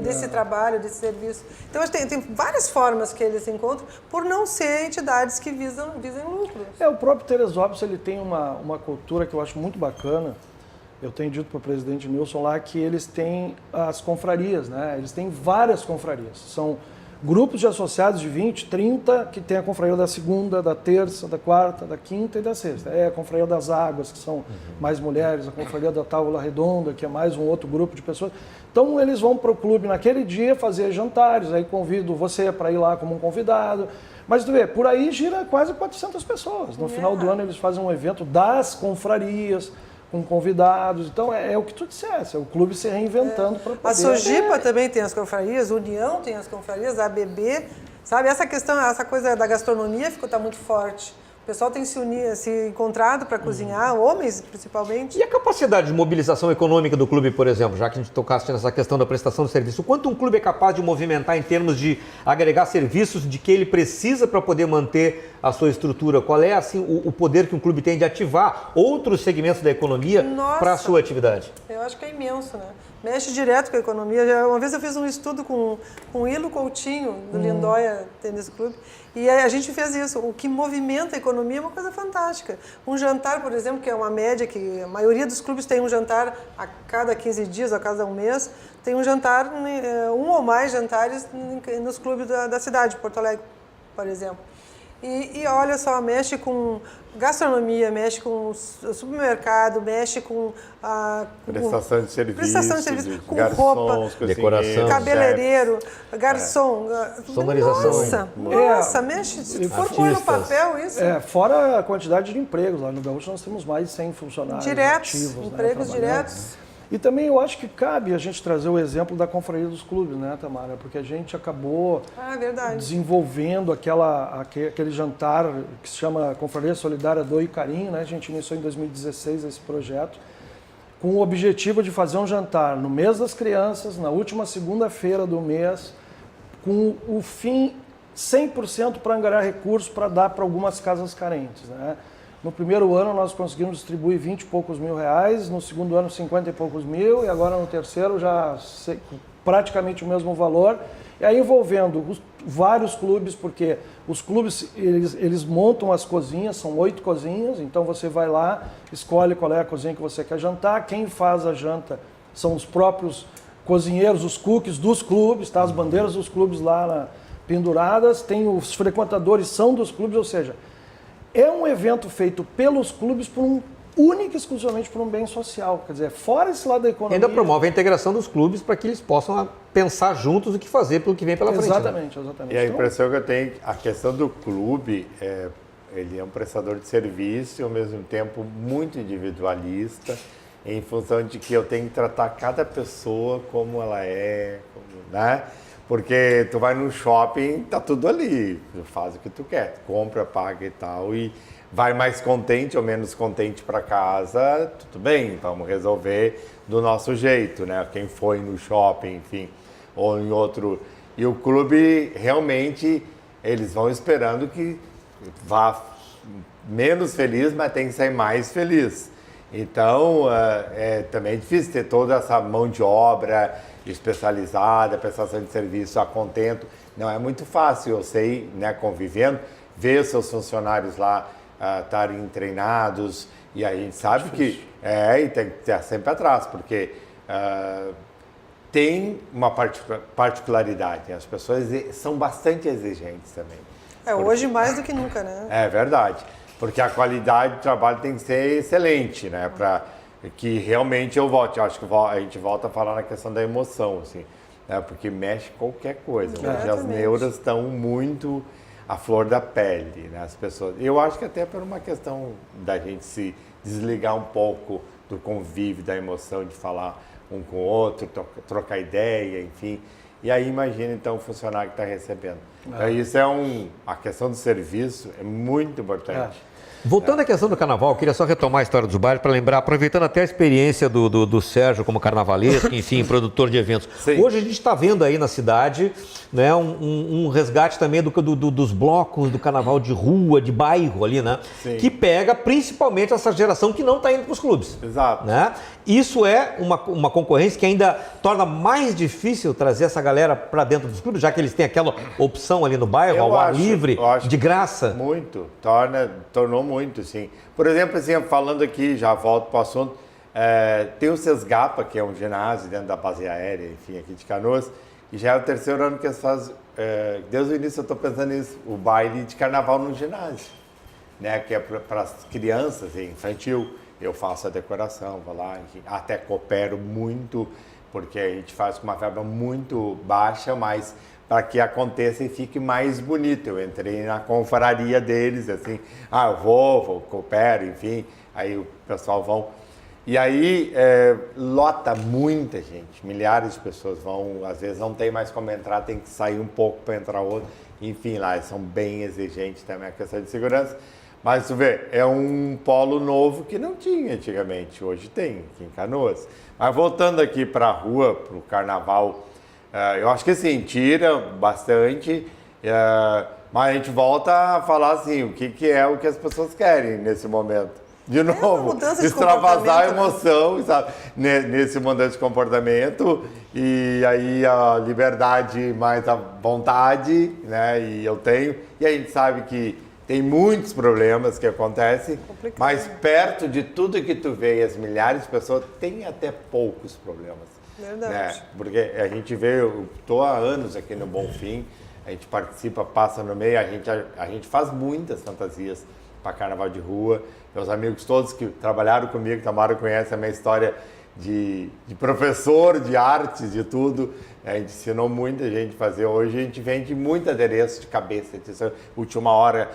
desse trabalho, desse serviço. Então, tem várias formas que eles encontram por não ser entidades que visem lucro. O próprio Teresópolis, ele tem uma cultura que eu acho muito bacana. Eu tenho dito para o presidente Nilson lá que eles têm as confrarias, né? Eles têm várias confrarias. São grupos de associados de 20, 30, que tem a confraria da segunda, da terça, da quarta, da quinta e da sexta. É a confraria das águas, que são mais mulheres, a confraria da tábua redonda, que é mais um outro grupo de pessoas. Então eles vão para o clube naquele dia fazer jantares, aí convido você para ir lá como um convidado. Mas tu vê, por aí gira quase 400 pessoas. No final do ano eles fazem um evento das confrarias, com convidados, então é o que tu disseste, é o clube se reinventando para poder... A Sojipa também tem as confrarias, a União tem as confrarias, a ABB, sabe? Essa coisa da gastronomia está muito forte. O pessoal tem se encontrado para cozinhar, homens principalmente. E a capacidade de mobilização econômica do clube, por exemplo, já que a gente tocasse nessa questão da prestação de serviço, o quanto um clube é capaz de movimentar em termos de agregar serviços de que ele precisa para poder manter a sua estrutura? Qual é assim, o poder que um clube tem de ativar outros segmentos da economia para a sua atividade? Eu acho que é imenso, né? Mexe direto com a economia. Uma vez eu fiz um estudo com o Hilo Coutinho, do Lindóia Tênis Clube, e a gente fez isso. O que movimenta a economia é uma coisa fantástica. Um jantar, por exemplo, que é uma média, que a maioria dos clubes tem um jantar a cada 15 dias, a cada um mês, tem um jantar, um ou mais jantares nos clubes da cidade, Porto Alegre, por exemplo. E olha só, mexe com gastronomia, mexe com supermercado, mexe com prestação de serviço, com garçons, roupa, decoração, cabeleireiro, garçom, sonorização. Nossa, mexe, se for pôr no papel isso. Fora a quantidade de empregos, lá no Gaúcho nós temos mais de 100 funcionários diretos, ativos. empregos né, diretos. E também eu acho que cabe a gente trazer o exemplo da Confraria dos Clubes, né, Tamara? Porque a gente acabou desenvolvendo aquele jantar que se chama Confraria Solidária Doe Carinho, né? A gente iniciou em 2016 esse projeto, com o objetivo de fazer um jantar no mês das crianças, na última segunda-feira do mês, com o fim 100% para angariar recursos para dar para algumas casas carentes, né? No primeiro ano nós conseguimos distribuir 20 e poucos mil reais, no segundo ano 50 e poucos mil, e agora no terceiro já praticamente o mesmo valor. E aí envolvendo vários clubes, porque os clubes eles montam as cozinhas, são 8 cozinhas, então você vai lá, escolhe qual é a cozinha que você quer jantar, quem faz a janta são os próprios cozinheiros, os cooks dos clubes, tá? As bandeiras dos clubes lá penduradas, tem os frequentadores são dos clubes, ou seja, é um evento feito pelos clubes única e exclusivamente por um bem social. Quer dizer, fora esse lado da economia... Ainda promove a integração dos clubes para que eles possam pensar juntos o que fazer pelo que vem pela frente. Exatamente. E a impressão que eu tenho, a questão do clube, ele é um prestador de serviço e ao mesmo tempo muito individualista, em função de que eu tenho que tratar cada pessoa como ela é, né? Porque tu vai no shopping, tá tudo ali, tu faz o que tu quer, compra, paga e tal, e vai mais contente ou menos contente para casa, tudo bem, vamos resolver do nosso jeito, né? Quem foi no shopping, enfim, ou em outro. E o clube, realmente, eles vão esperando que vá menos feliz, mas tem que sair mais feliz. Então, também é difícil ter toda essa mão de obra especializada, prestação de serviço a contento. Não é muito fácil, eu sei, né, convivendo, ver seus funcionários lá estarem treinados, e aí a gente sabe que e tem que estar sempre atrás, porque tem uma particularidade, as pessoas são bastante exigentes também. Hoje mais do que nunca, né? É verdade, porque a qualidade do trabalho tem que ser excelente, né, para que realmente eu volte. Eu acho que a gente volta a falar na questão da emoção, assim, né, porque mexe qualquer coisa. Hoje as neuras estão muito à flor da pele, né, as pessoas. Eu acho que até por uma questão da gente se desligar um pouco do convívio, da emoção de falar um com o outro, trocar ideia, enfim. E aí imagina então o funcionário que está recebendo. Então, isso a questão do serviço é muito importante. Voltando à questão do carnaval, eu queria só retomar a história dos bailes para lembrar, aproveitando até a experiência do Sérgio como carnavalesco, enfim, produtor de eventos. Sim. Hoje a gente está vendo aí na cidade, né, um resgate também dos blocos do carnaval de rua, de bairro ali, né? Sim. Que pega principalmente essa geração que não está indo para os clubes. Exato. Né? Isso é uma concorrência que ainda torna mais difícil trazer essa galera para dentro dos clubes, já que eles têm aquela opção ali no bairro, ao ar livre, de graça. Muito, tornou muito, sim. Por exemplo, assim, falando aqui, já volto para o assunto, tem o Sesgapa, que é um ginásio dentro da base aérea, enfim, aqui de Canoas, e já é o terceiro ano que eles fazem, desde o início eu estou pensando nisso, o baile de carnaval no ginásio, né, que é para as crianças, infantil. Eu faço a decoração, vou lá, enfim, até coopero muito, porque a gente faz com uma verba muito baixa, mas para que aconteça e fique mais bonito. Eu entrei na confraria deles, assim, eu vou, coopero, enfim, aí o pessoal vão. E aí lota muita gente, milhares de pessoas vão, às vezes não tem mais como entrar, tem que sair um pouco para entrar outro. Enfim, lá eles são bem exigentes também a questão de segurança. Mas tu vê, é um polo novo que não tinha antigamente, hoje tem aqui em Canoas. Mas voltando aqui para a rua, para o carnaval, eu acho que sim, tira bastante, mas a gente volta a falar assim, o que é o que as pessoas querem nesse momento. De novo, extravasar a emoção, sabe? Nesse mudança de comportamento, e aí a liberdade mais a vontade, né? E eu tenho, e a gente sabe que tem muitos problemas que acontecem, mas perto de tudo que tu vê e as milhares de pessoas, tem até poucos problemas. Verdade. Né? Porque a gente vê, eu estou há anos aqui no Bonfim, a gente participa, passa no meio, a gente faz muitas fantasias para carnaval de rua. Meus amigos todos que trabalharam comigo, Tamara conhece a minha história de professor de artes, de tudo. A gente ensinou muita gente a fazer. Hoje a gente vende muito adereço de cabeça. Última hora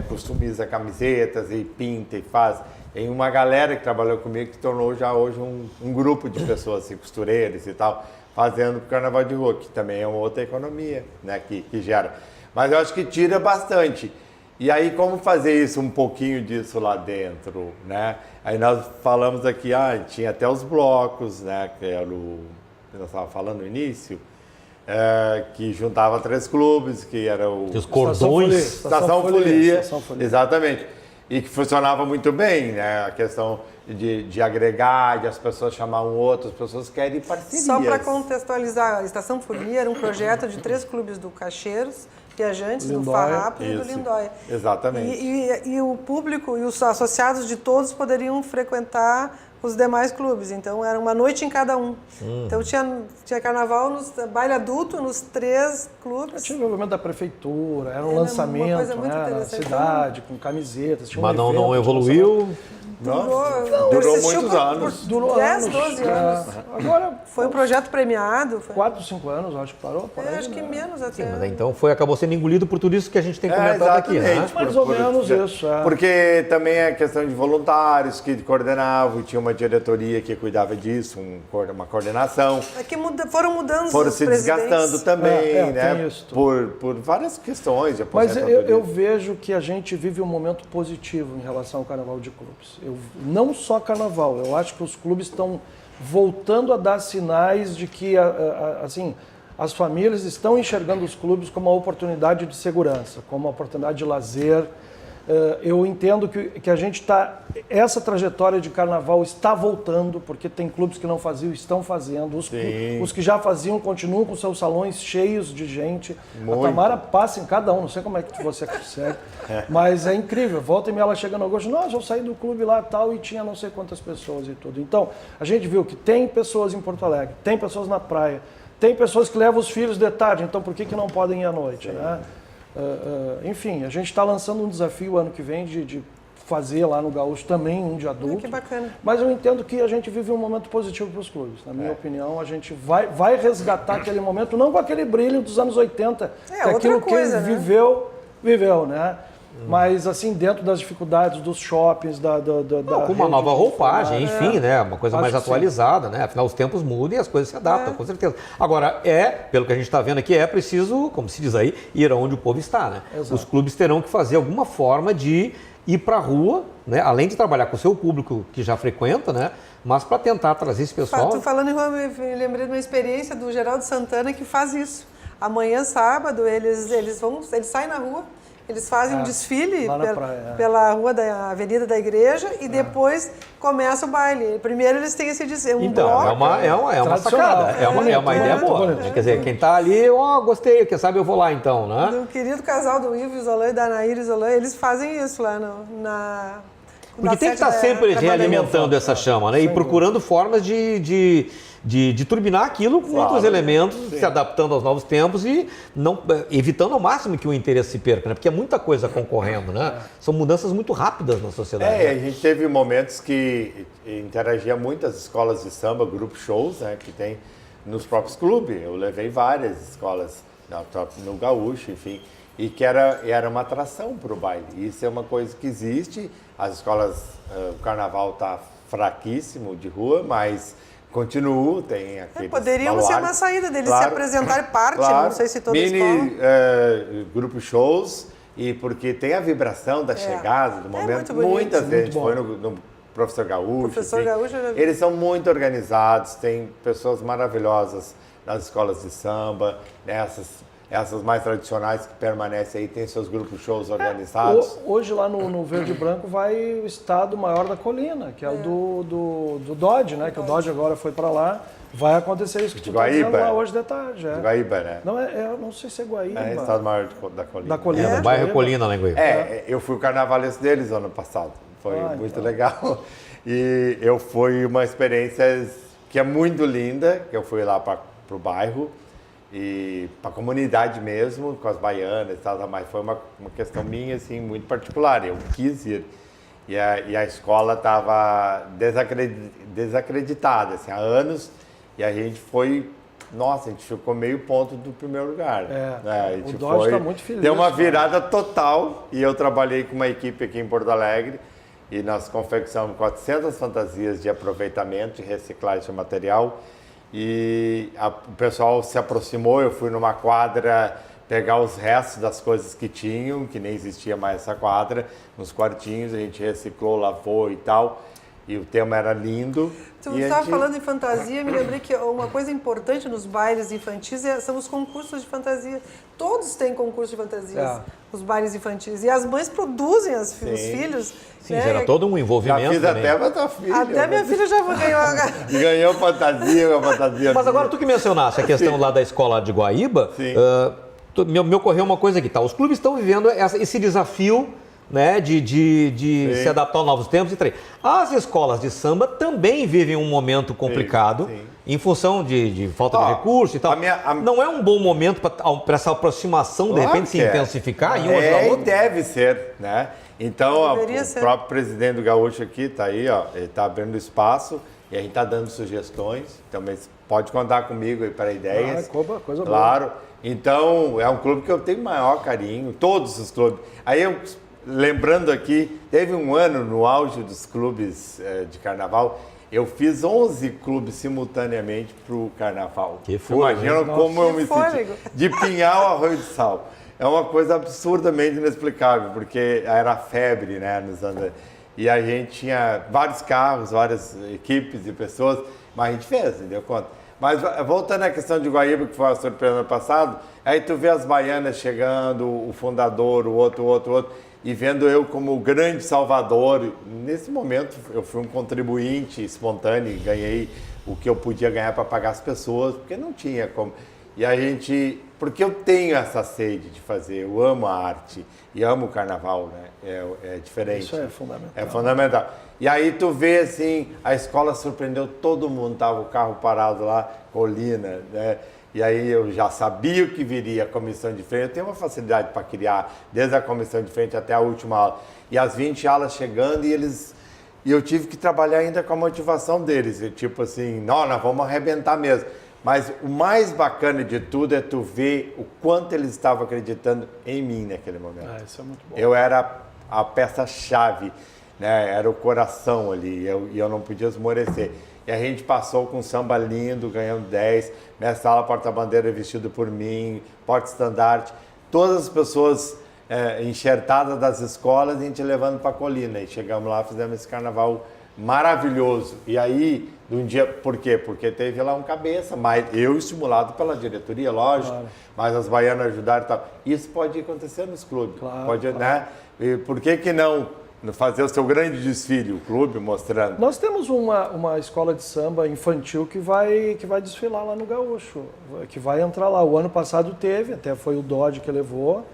customiza camisetas e pinta e faz. em uma galera que trabalhou comigo que tornou já hoje um grupo de pessoas, assim, costureiras e tal, fazendo o carnaval de rua, que também é uma outra economia, né, que gera. Mas eu acho que tira bastante. E aí, como fazer isso, um pouquinho disso lá dentro, né? Aí nós falamos aqui, tinha até os blocos, né, que era o que nós estávamos falando no início, que juntava 3 clubes, que era o... Os cordões. Estação Folia, exatamente. E que funcionava muito bem, né? A questão de agregar, de as pessoas chamar um outro, as pessoas querem parcerias. Só para contextualizar, a Estação Folia era um projeto de 3 clubes do Caixeiros, Viajantes, do Farrapo e do Lindóia. Exatamente. E o público e os associados de todos poderiam frequentar os demais clubes. Então, era uma noite em cada um. Então, tinha carnaval, baile adulto nos 3 clubes. Tinha o envolvimento da prefeitura, era um Era lançamento, uma coisa muito na interessante. cidade, com camisetas. Tinha um Mas não evento de evoluiu. Durou muitos anos. Durou 10, anos. 12 anos. Agora, Foi um projeto premiado. 4, 5 anos, acho que parou. Por aí, Acho que né? menos até. Mas então acabou sendo engolido por tudo isso que a gente tem comentado aqui, né? exatamente. Mais ou menos isso, Porque também é questão de voluntários que coordenavam, tinha uma diretoria que cuidava disso, uma coordenação. É que foram mudando Foram os se presidentes. desgastando também, né? tem isso. Por várias questões de Mas aposentadoria. eu vejo que a gente vive um momento positivo em relação ao carnaval de clubes. Não só carnaval, eu acho que os clubes estão voltando a dar sinais de que assim, as famílias estão enxergando os clubes como uma oportunidade de segurança, como uma oportunidade de lazer. Eu entendo que a gente está... Essa trajetória de carnaval está voltando, porque tem clubes que não faziam, estão fazendo. Os que já faziam continuam com seus salões cheios de gente. Muito. A Tamara passa em cada um, não sei como é que você consegue, mas é incrível. Volta e meia ela chega no agosto, eu saí do clube lá tal e tinha não sei quantas pessoas e tudo. Então, a gente viu que tem pessoas em Porto Alegre, tem pessoas na praia, tem pessoas que levam os filhos de tarde, então por que não podem ir à noite, né? Enfim, a gente está lançando um desafio ano que vem de fazer lá no Gaúcho também um de adulto. Que bacana. Mas eu entendo que a gente vive um momento positivo para os clubes. Na minha opinião, a gente vai resgatar aquele momento, não com aquele brilho dos anos 80, que outra aquilo coisa, que né? viveu, né? Mas assim, dentro das dificuldades dos shoppings, Com uma nova roupagem, enfim, né? Uma coisa Acho mais que atualizada, né? Afinal, os tempos mudam e as coisas se adaptam, com certeza. Agora, pelo que a gente está vendo aqui, é preciso, como se diz aí, ir aonde o povo está, né? Exato. Os clubes terão que fazer alguma forma de ir para a rua, né? Além de trabalhar com o seu público que já frequenta, né? Mas para tentar trazer esse pessoal... Tu falando em rua, eu me lembrei de uma experiência do Geraldo Santana que faz isso. Amanhã, sábado, eles saem na rua, eles fazem um desfile lá na praia, pela rua da Avenida da Igreja e depois começa o baile. Primeiro eles têm esse bloco. Então, é uma sacada, é uma ideia boa. bonito. Quer dizer, quem está ali, gostei, quem sabe eu vou lá então, né? Do querido casal do Ivo Isolã e da Nair Isolã, eles fazem isso lá Porque tem que estar sempre realimentando essa chama, né? E procurando formas de turbinar aquilo com outros elementos, se adaptando aos novos tempos e não, evitando ao máximo que o interesse se perca, né? Porque é muita coisa concorrendo, né? São mudanças muito rápidas na sociedade. A gente teve momentos que interagia muito as escolas de samba, grupo shows, né? Que tem nos próprios clubes. Eu levei várias escolas no Gaúcho, enfim, e que era uma atração para o baile. Isso é uma coisa que existe. As escolas, o carnaval está fraquíssimo de rua, mas continua, tem aqueles Poderiam ser uma saída deles se apresentarem parte, não sei se toda escola. Grupo shows, e porque tem a vibração da chegada, do momento. muito bonito. Muitas vezes, a gente Muito foi no Professor Gaúcho. Professor Gaúcho, eu já vi. Eles são muito organizados, tem pessoas maravilhosas nas escolas de samba, né, essas mais tradicionais que permanecem aí, tem seus grupos shows organizados. Hoje lá no Verde e Branco vai o estado maior da colina, que é o do Dodge, né? Que o Dodge agora foi para lá. Vai acontecer isso que tu está dizendo lá hoje de tarde. De Guaíba, né? Não, eu não sei se é Guaíba. É estado maior da colina. Da colina. No bairro Colina, lá em Goiás. Eu fui o carnavalesco deles ano passado. Foi muito legal. E foi uma experiência que é muito linda, que eu fui lá para o bairro e para a comunidade mesmo, com as baianas e tal, mas foi uma questão minha, assim, muito particular. Eu quis ir. E a escola estava desacreditada, assim, há anos, e a gente foi... Nossa, a gente ficou meio ponto do primeiro lugar. A gente o Dodge está muito feliz. Deu uma virada total, e eu trabalhei com uma equipe aqui em Porto Alegre, e nós confeccionamos 400 fantasias de aproveitamento e reciclagem de material. E o pessoal se aproximou, eu fui numa quadra pegar os restos das coisas que tinham, que nem existia mais essa quadra, nos quartinhos, a gente reciclou, lavou e tal, e o tema era lindo. Tu estava falando em fantasia, me lembrei que uma coisa importante nos bailes infantis são os concursos de fantasia. Todos têm concurso de fantasias, os bailes infantis. E as mães produzem os filhos. Sim, gera todo um envolvimento. Já fiz também. até pra tua filha. Até minha filha já Ganhou fantasia, uma fantasia. Mas agora tu que mencionaste a questão lá da escola de Guaíba, me ocorreu uma coisa aqui, tá? Os clubes estão vivendo esse desafio, né, de se adaptar aos novos tempos e tal. As escolas de samba também vivem um momento complicado em função de falta de recurso e tal. Não é um bom momento para essa aproximação, de repente, se intensificar em um ou outro? Deve ser, né? Então, o próprio presidente do Gaúcho aqui está aí, ó, ele está abrindo espaço e a gente está dando sugestões. Também pode contar comigo aí para ideias. Coisa claro. boa. Então, é um clube que eu tenho maior carinho, todos os clubes. Aí eu, lembrando aqui, teve um ano no auge dos clubes de carnaval, eu fiz 11 clubes simultaneamente para o carnaval. Que fôlego. Imagina como eu me senti. De Pinhal a Arroio do Sal. É uma coisa absurdamente inexplicável, porque era febre, né, nos anos. E a gente tinha vários carros, várias equipes e pessoas, mas a gente fez, deu conta. Mas voltando à questão de Guaíba, que foi a surpresa ano passado, aí tu vê as baianas chegando, o fundador, o outro, e vendo eu como o grande salvador. Nesse momento eu fui um contribuinte espontâneo e ganhei o que eu podia ganhar para pagar as pessoas, porque não tinha como. E a gente, porque eu tenho essa sede de fazer, eu amo a arte e amo o carnaval, né? É diferente. Isso é fundamental. É fundamental. E aí tu vê assim, a escola surpreendeu todo mundo, tava o carro parado lá, Colina, né? E aí eu já sabia o que viria a comissão de frente. Eu tenho uma facilidade para criar, desde a comissão de frente até a última aula. E as 20 aulas chegando e eu tive que trabalhar ainda com a motivação deles. Tipo assim, não, nós vamos arrebentar mesmo. Mas o mais bacana de tudo é tu ver o quanto eles estavam acreditando em mim naquele momento. Isso é muito bom. Eu era a peça-chave, né? Era o coração ali, e eu não podia esmorecer. E a gente passou com um samba lindo, ganhando 10, minha sala porta-bandeira vestido por mim, porta-estandarte, todas as pessoas enxertadas das escolas, a gente levando para a colina. E chegamos lá, fizemos esse carnaval maravilhoso. E aí, de um dia, por quê? Porque teve lá um cabeça, mas eu estimulado pela diretoria, lógico, mas as baianas ajudaram e tal. Isso pode acontecer nos clubes, né? E por que não fazer o seu grande desfile, o clube mostrando? Nós temos uma escola de samba infantil que vai desfilar lá no Gaúcho, que vai entrar lá. O ano passado teve, até foi o Dodge que levou.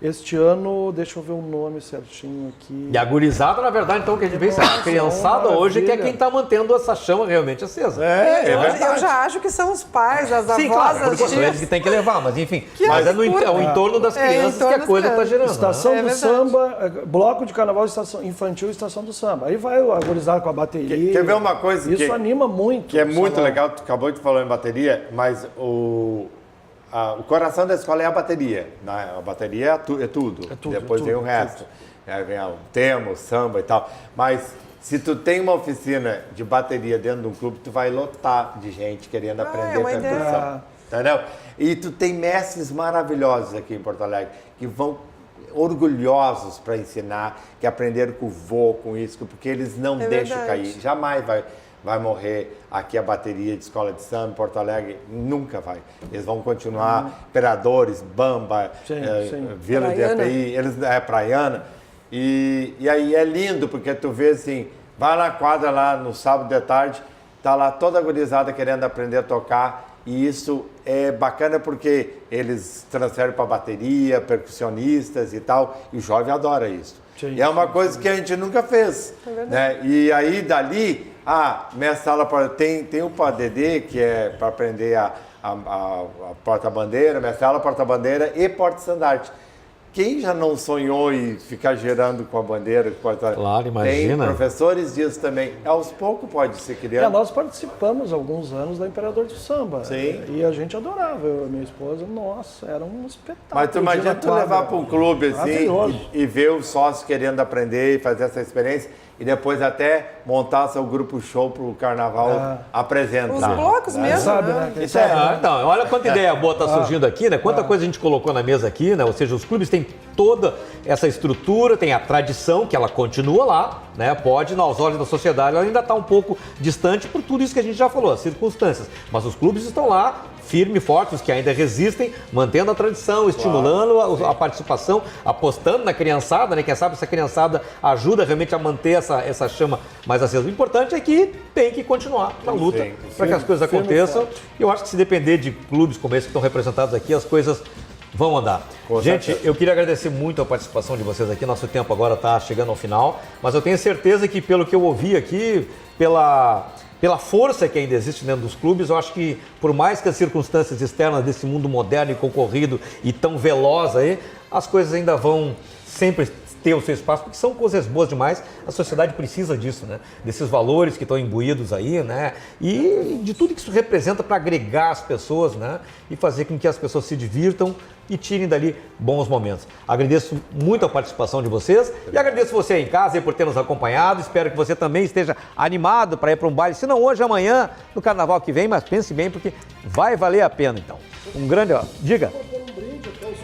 Este ano, deixa eu ver o nome certinho aqui. E a gurizada, na verdade, então, que a gente vê, a criançada hoje, que é quem está mantendo essa chama realmente acesa. É verdade. Eu já acho que são os pais, as avós, claro, as tias. Eles que tem que levar, mas enfim. Mas é o entorno das crianças que a coisa está gerando. Estação do samba, bloco de carnaval infantil, estação do samba. Aí vai a gurizada com a bateria. Quer ver uma coisa isso anima muito. Que é muito legal, tu acabou de falar em bateria, mas o coração da escola é a bateria, né? A bateria é tudo. Depois vem o resto. Vem o tema, o samba e tal. Mas se tu tem uma oficina de bateria dentro de um clube, tu vai lotar de gente querendo aprender percussão. Entendeu? E tu tem mestres maravilhosos aqui em Porto Alegre que vão orgulhosos para ensinar, que aprenderam com o vô, com isso, porque eles não deixam cair. Jamais vai morrer aqui a bateria de escola de samba em Porto Alegre, nunca vai. Eles vão continuar, Imperadores, Bamba, Vila de EPI, eles Praiana. E aí é lindo, porque tu vê assim, vai na quadra lá no sábado de tarde, tá lá toda a gurizada querendo aprender a tocar, e isso é bacana porque eles transferem para bateria, percussionistas e tal, e o jovem adora isso. E é uma coisa que a gente nunca fez. Né? E aí dali, minha sala tem o PADD, que é para aprender a porta-bandeira, minha sala porta-bandeira e porta-estandarte. quem já não sonhou em ficar girando com a bandeira? Claro, imagina. Tem professores disso também. Aos poucos pode ser criado. Nós participamos alguns anos da Imperador do Samba. Sim. E a gente adorava, eu e minha esposa. Nossa, era um espetáculo. Mas tu imagina tu levar para um clube assim e ver os sócios querendo aprender e fazer essa experiência e depois até montar seu grupo show para o carnaval apresentar. Os blocos mesmo, sabe, né? né? Isso é, Então, olha quanta ideia boa está surgindo aqui, né? Quanta coisa a gente colocou na mesa aqui, né? Ou seja, os clubes têm toda essa estrutura, tem a tradição, que ela continua lá, né? Pode, aos olhos da sociedade, ela ainda está um pouco distante por tudo isso que a gente já falou, as circunstâncias. Mas os clubes estão lá, firme e fortes, que ainda resistem, mantendo a tradição, estimulando a participação, apostando na criançada, né? Quem sabe essa criançada ajuda realmente a manter essa chama mais acesa. O importante é que tem que continuar na luta para que as coisas aconteçam. E eu acho que se depender de clubes como esse que estão representados aqui, as coisas vão andar. Gente, eu queria agradecer muito a participação de vocês aqui. Nosso tempo agora está chegando ao final, mas eu tenho certeza que pelo que eu ouvi aqui, pela força que ainda existe dentro dos clubes, eu acho que por mais que as circunstâncias externas desse mundo moderno e concorrido e tão veloz aí, as coisas ainda vão sempre ter o seu espaço, porque são coisas boas demais, a sociedade precisa disso, né? Desses valores que estão imbuídos aí, né? E de tudo que isso representa para agregar as pessoas, né? E fazer com que as pessoas se divirtam e tirem dali bons momentos. Agradeço muito a participação de vocês e agradeço você aí em casa aí por ter nos acompanhado. Espero que você também esteja animado para ir para um baile, se não hoje, amanhã, no carnaval que vem, mas pense bem, porque vai valer a pena, então. Um grande... Diga.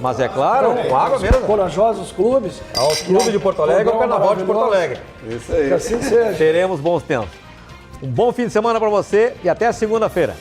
Mas é claro, com água mesmo. Corajosos clubes. Aos clubes de Porto Alegre, ao Carnaval de Porto Alegre. Isso aí. Que assim seja. Teremos bons tempos. Um bom fim de semana para você e até segunda-feira.